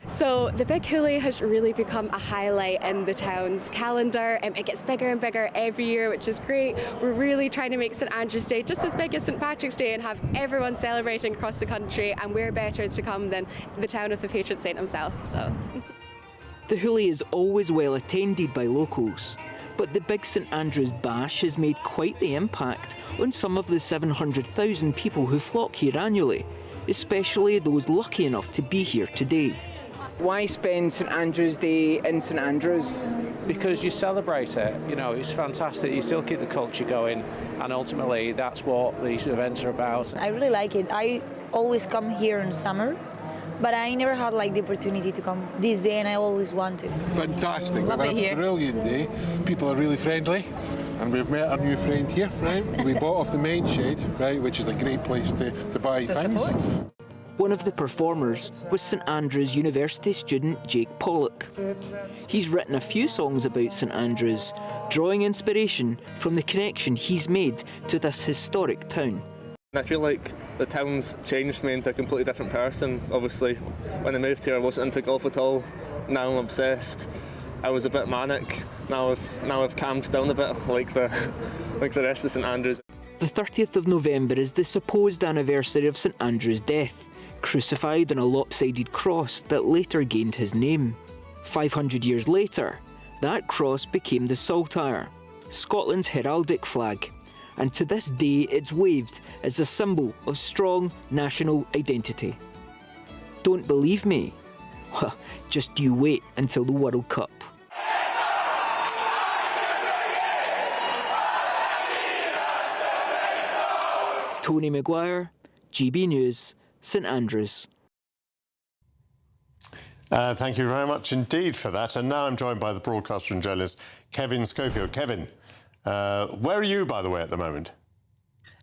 So the Big Hoolie has really become a highlight in the town's calendar. It gets bigger and bigger every year, which is great. We're really trying to make St Andrew's Day just as big as St Patrick's Day and have everyone celebrating across the country, and we're better to come than the town of the patron saint himself. So. The Hoolie is always well attended by locals, but the big St Andrew's Bash has made quite the impact on some of the 700,000 people who flock here annually, especially those lucky enough to be here today. Why spend St Andrew's Day in St Andrews? Because you celebrate it, you know, it's fantastic, you still keep the culture going, and ultimately that's what these events are about. I really like it. I always come here in summer, but I never had like the opportunity to come this day, and I always wanted. Fantastic. Love it here. Brilliant day. People are really friendly, and we've met our new friend here, right? We bought off the main shed, right, which is a great place to buy things. One of the performers was St Andrews University student Jake Pollock. He's written a few songs about St Andrews, drawing inspiration from the connection he's made to this historic town. I feel like the town's changed me into a completely different person. Obviously, when I moved here I wasn't into golf at all. Now I'm obsessed. I was a bit manic. Now I've calmed down a bit, like the rest of St Andrews. The 30th of November is the supposed anniversary of St Andrew's death, crucified on a lopsided cross that later gained his name. 500 years later, that cross became the saltire, Scotland's heraldic flag, and to this day it's waved as a symbol of strong national identity. Don't believe me? Well, just you wait until the World Cup. Tony Maguire, GB News, St Andrews. Thank you very much indeed for that. And now I'm joined by the broadcaster and journalist Kevin Schofield. Kevin, where are you, by the way, at the moment?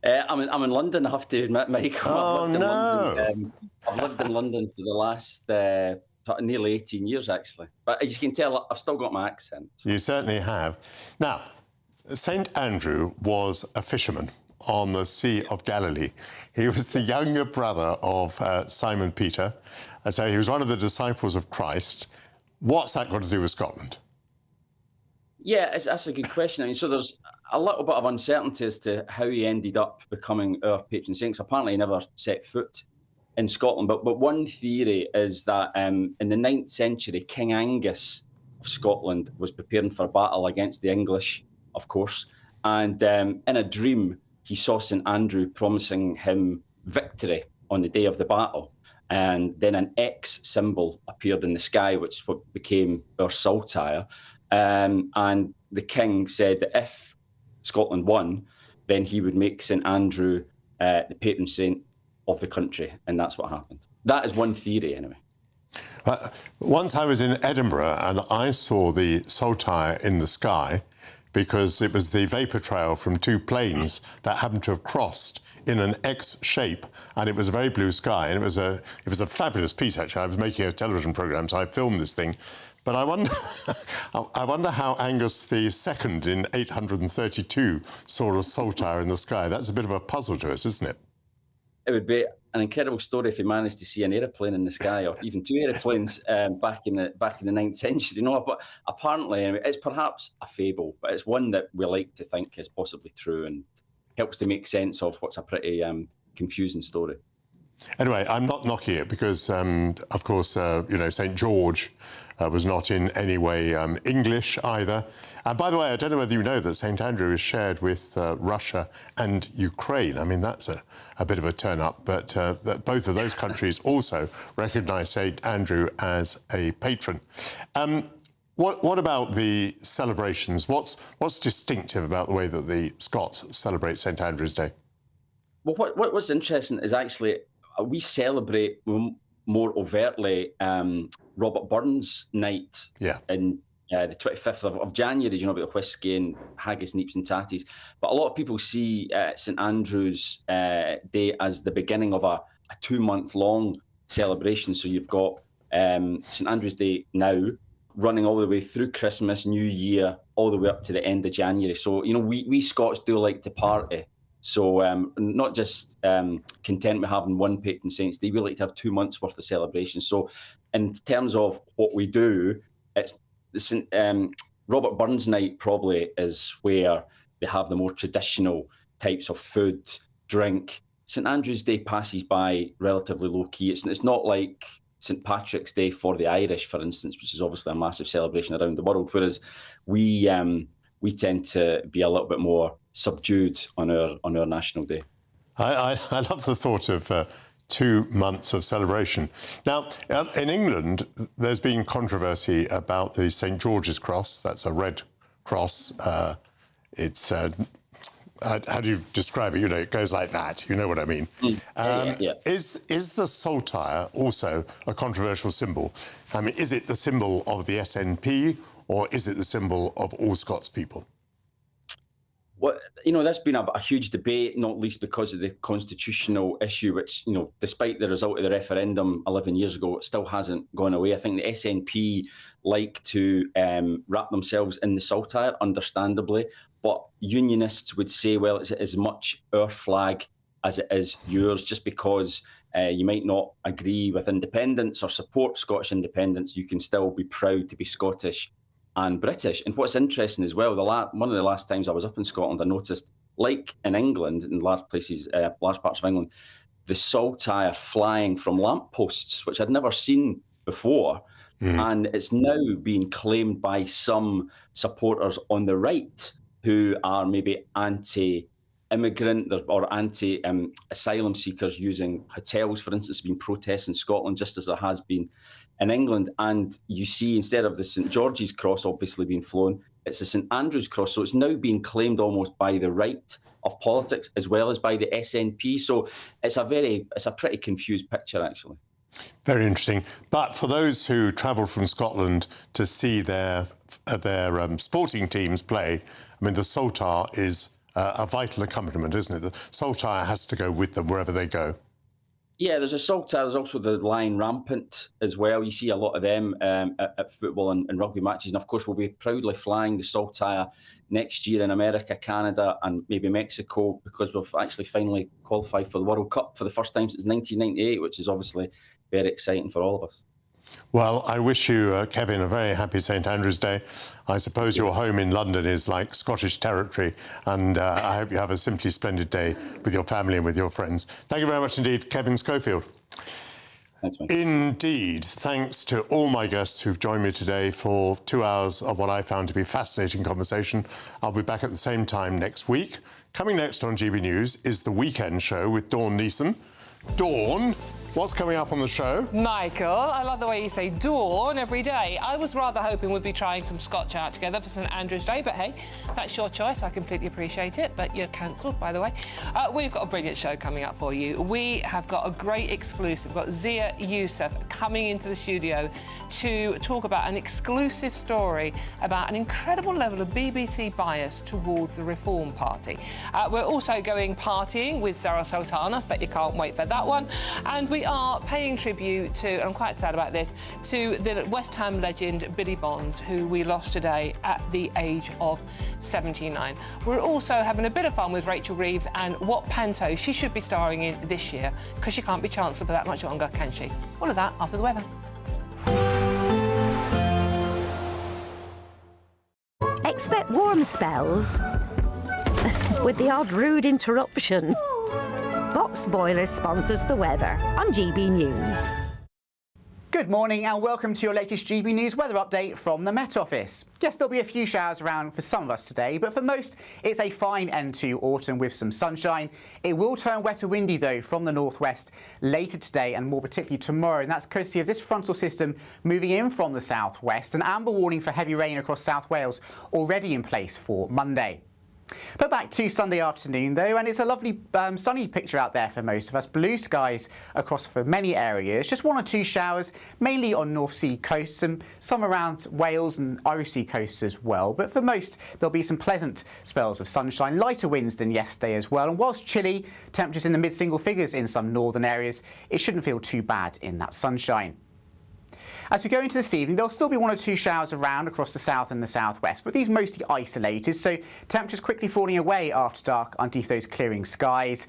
I'm in London, I have to admit, Michael. Oh, no. I've lived in London for the last nearly 18 years, actually. But as you can tell, I've still got my accent. You certainly have. Now, St Andrew was a fisherman on the Sea of Galilee. He was the younger brother of Simon Peter, and so he was one of the disciples of Christ. What's that got to do with Scotland? Yeah, that's a good question. I mean, so there's a little bit of uncertainty as to how he ended up becoming our patron saint. Apparently he never set foot in Scotland, but one theory is that in the 9th century, King Angus of Scotland was preparing for a battle against the English, of course, and in a dream, he saw St Andrew promising him victory on the day of the battle. And then an X symbol appeared in the sky, which became our saltire. And the king said that if Scotland won, then he would make St Andrew the patron saint of the country. And that's what happened. That is one theory, anyway. Once I was in Edinburgh and I saw the saltire in the sky, because it was the vapour trail from two planes that happened to have crossed in an X shape, and it was a very blue sky, and it was a fabulous piece, actually. I was making a television programme, so I filmed this thing. But I wonder how Angus II in 832 saw a saltire in the sky. That's a bit of a puzzle to us, isn't it? it would be an incredible story if he managed to see an aeroplane in the sky, or even 2 aeroplanes back in the 9th century. You know, but apparently, anyway, it's perhaps a fable, but it's one that we like to think is possibly true and helps to make sense of what's a pretty confusing story. Anyway, I'm not knocking it because, of course, St. George was not in any way English either. And by the way, I don't know whether you know that St. Andrew is shared with Russia and Ukraine. I mean, that's a bit of a turn-up, but that both of those countries also recognise St. Andrew as a patron. What about the celebrations? What's distinctive about the way that the Scots celebrate St. Andrew's Day? Well, what's interesting is actually we celebrate more overtly Robert Burns' night in the 25th of January, you know, about the whiskey and haggis, neeps and tatties. But a lot of people see St. Andrew's Day as the beginning of a 2-month-long celebration. So you've got St. Andrew's Day now, running all the way through Christmas, New Year, all the way up to the end of January. So, you know, we Scots do like to party. So not just content with having one patron saint's day, we like to have 2 months worth of celebration. So in terms of what we do, it's Robert Burns night probably is where they have the more traditional types of food, drink. St. Andrew's Day passes by relatively low key. It's not like St. Patrick's Day for the Irish, for instance, which is obviously a massive celebration around the world, whereas we tend to be a little bit more subdued on our national day. I love the thought of 2 months of celebration. Now, in England, there's been controversy about the St. George's Cross. That's a red cross. It's how do you describe it? You know, it goes like that. You know what I mean? Yeah. Is the saltire also a controversial symbol? I mean, is it the symbol of the SNP or is it the symbol of all Scots people? Well, you know, that's been a huge debate, not least because of the constitutional issue, which, you know, despite the result of the referendum 11 years ago, it still hasn't gone away. I think the SNP like to wrap themselves in the saltire, understandably, but unionists would say, well, it's as much our flag as it is yours, just because you might not agree with independence or support Scottish independence, you can still be proud to be Scottish and British. And what's interesting as well, one of the last times I was up in Scotland, I noticed, like in England, in large places, large parts of England, the saltire flying from lampposts, which I'd never seen before. And it's now being claimed by some supporters on the right who are maybe anti-immigrant or anti-asylum seekers using hotels, for instance. There's been protests in Scotland, just as there has been in England. And you see, instead of the St. George's Cross obviously being flown, it's the St. Andrew's Cross. So it's now being claimed almost by the right of politics as well as by the SNP. So it's a pretty confused picture, actually. Very interesting. But for those who travel from Scotland to see their sporting teams play, I mean, the saltire is a vital accompaniment, isn't it? The saltire has to go with them wherever they go. Yeah, there's a saltire. There's also the Lion Rampant as well. You see a lot of them at football and rugby matches. And of course, we'll be proudly flying the saltire next year in America, Canada, and maybe Mexico, because we've actually finally qualified for the World Cup for the first time since 1998, which is obviously very exciting for all of us. Well, I wish you, Kevin, a very happy St. Andrew's Day. I suppose your home in London is like Scottish territory, and I hope you have a simply splendid day with your family and with your friends. Thank you very much indeed, Kevin Schofield. Thanks, mate. Indeed. Thanks to all my guests who've joined me today for 2 hours of what I found to be fascinating conversation. I'll be back at the same time next week. Coming next on GB News is The Weekend Show with Dawn Neeson. Dawn, what's coming up on the show? Michael, I love the way you say Dawn every day. I was rather hoping we'd be trying some Scotch out together for St. Andrew's Day, but hey, that's your choice. I completely appreciate it, but you're cancelled, by the way. We've got a brilliant show coming up for you. We have got a great exclusive. We've got Zia Youssef coming into the studio to talk about an exclusive story about an incredible level of BBC bias towards the Reform Party. We're also going partying with Sarah Sultana, but you can't wait for that one. And we are paying tribute to, and I'm quite sad about this, to the West Ham legend Billy Bonds, who we lost today at the age of 79. We're also having a bit of fun with Rachel Reeves and what panto she should be starring in this year, because she can't be Chancellor for that much longer, can she? All of that after the weather. Expect warm spells with the odd rude interruption. Box Boilers sponsors the weather on GB News. Good morning and welcome to your latest GB News weather update from the Met Office. Yes, there'll be a few showers around for some of us today, but for most it's a fine end to autumn with some sunshine. It will turn wet and windy though from the northwest later today and more particularly tomorrow, and that's courtesy of this frontal system moving in from the southwest. An amber warning for heavy rain across South Wales already in place for Monday. But back to Sunday afternoon though, and it's a lovely sunny picture out there for most of us. Blue skies across for many areas, just one or two showers, mainly on North Sea coasts and some around Wales and Irish Sea coasts as well. But for most, there'll be some pleasant spells of sunshine, lighter winds than yesterday as well. And whilst chilly, temperatures in the mid-single figures in some northern areas, it shouldn't feel too bad in that sunshine. As we go into this evening, there'll still be one or two showers around across the south and the southwest, but these mostly isolated, so temperatures quickly falling away after dark underneath those clearing skies.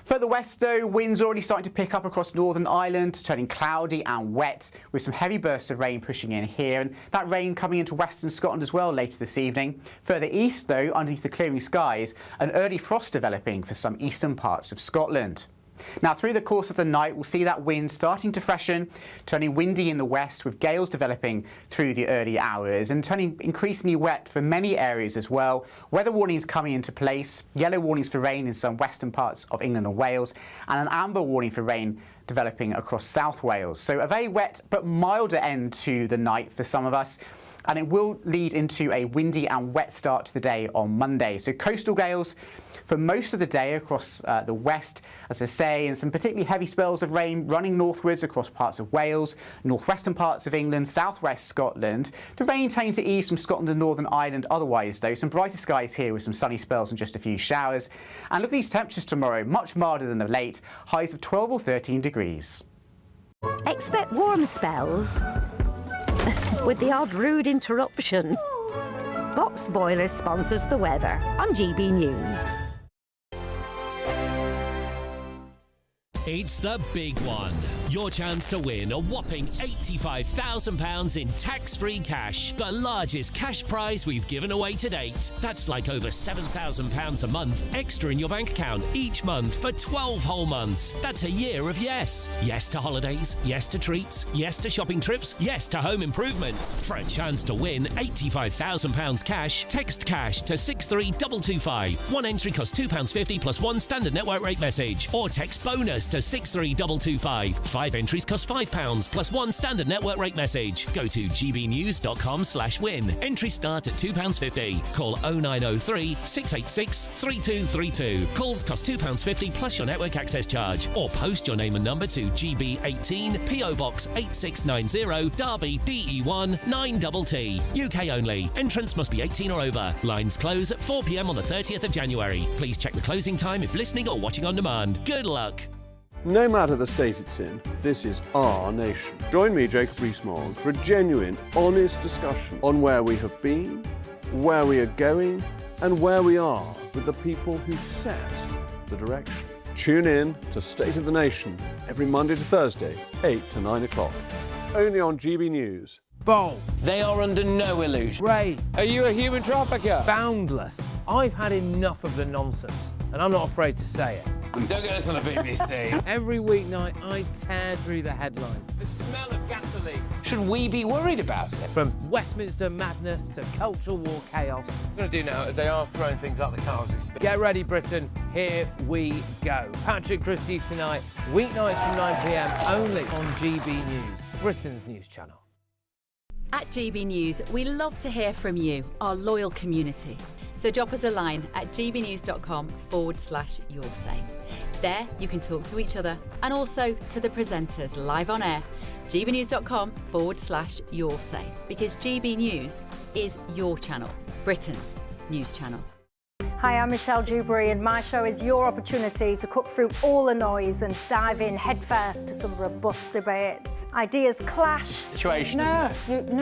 Further west though, winds already starting to pick up across Northern Ireland, turning cloudy and wet, with some heavy bursts of rain pushing in here, and that rain coming into western Scotland as well later this evening. Further east though, underneath the clearing skies, an early frost developing for some eastern parts of Scotland. Now, through the course of the night, we'll see that wind starting to freshen, turning windy in the west with gales developing through the early hours and turning increasingly wet for many areas as well. Weather warnings coming into place, yellow warnings for rain in some western parts of England and Wales, and an amber warning for rain developing across South Wales. So a very wet but milder end to the night for some of us. And it will lead into a windy and wet start to the day on Monday. So coastal gales for most of the day across the west, as I say, and some particularly heavy spells of rain running northwards across parts of Wales, northwestern parts of England, southwest Scotland. The rain tending to ease from Scotland and Northern Ireland otherwise though. Some brighter skies here with some sunny spells and just a few showers. And look at these temperatures tomorrow, much milder than of late, highs of 12 or 13 degrees. Expect warm spells with the odd rude interruption. Box Boilers sponsors the weather on GB News. It's the big one. Your chance to win a whopping £85,000 in tax-free cash. The largest cash prize we've given away to date. That's like over £7,000 a month extra in your bank account each month for 12 whole months. That's a year of yes. Yes to holidays, yes to treats, yes to shopping trips, yes to home improvements. For a chance to win £85,000 cash, text cash to 63225. One entry costs £2.50 plus one standard network rate message. Or text bonus to 63225. 5 entries cost £5 plus one standard network rate message. Go to gbnews.com/win. Entries start at £2.50. Call 0903 686 3232. Calls cost £2.50 plus your network access charge. Or post your name and number to GB18 PO Box 8690 Derby DE1 9TT. UK only. Entrance must be 18 or over. Lines close at 4 p.m. on the 30th of January. Please check the closing time if listening or watching on demand. Good luck. No matter the state it's in, this is our nation. Join me, Jacob Rees-Mogg, for a genuine, honest discussion on where we have been, where we are going, and where we are with the people who set the direction. Tune in to State of the Nation every Monday to Thursday, 8 to 9 o'clock. Only on GB News. Bold. They are under no illusion. Ray. Are you a human trafficker? Boundless. I've had enough of the nonsense, and I'm not afraid to say it. Don't get this on the BBC. Every weeknight, I tear through the headlines. The smell of gasoline. Should we be worried about it? From Westminster madness to cultural war chaos. What I'm going to do now is they are throwing things out the car as we speak. Get ready, Britain. Here we go. Patrick Christys tonight, weeknights from 9 p.m, only on GB News, Britain's news channel. At GB News, we love to hear from you, our loyal community. So drop us a line at gbnews.com/yoursay. There you can talk to each other and also to the presenters live on air gbnews.com/your say, because GB News is your channel, Britain's news channel. Hi, I'm Michelle Dewberry, and my show is your opportunity to cut through all the noise and dive in headfirst to some robust debates. Ideas clash. Situation, isn't it? Because the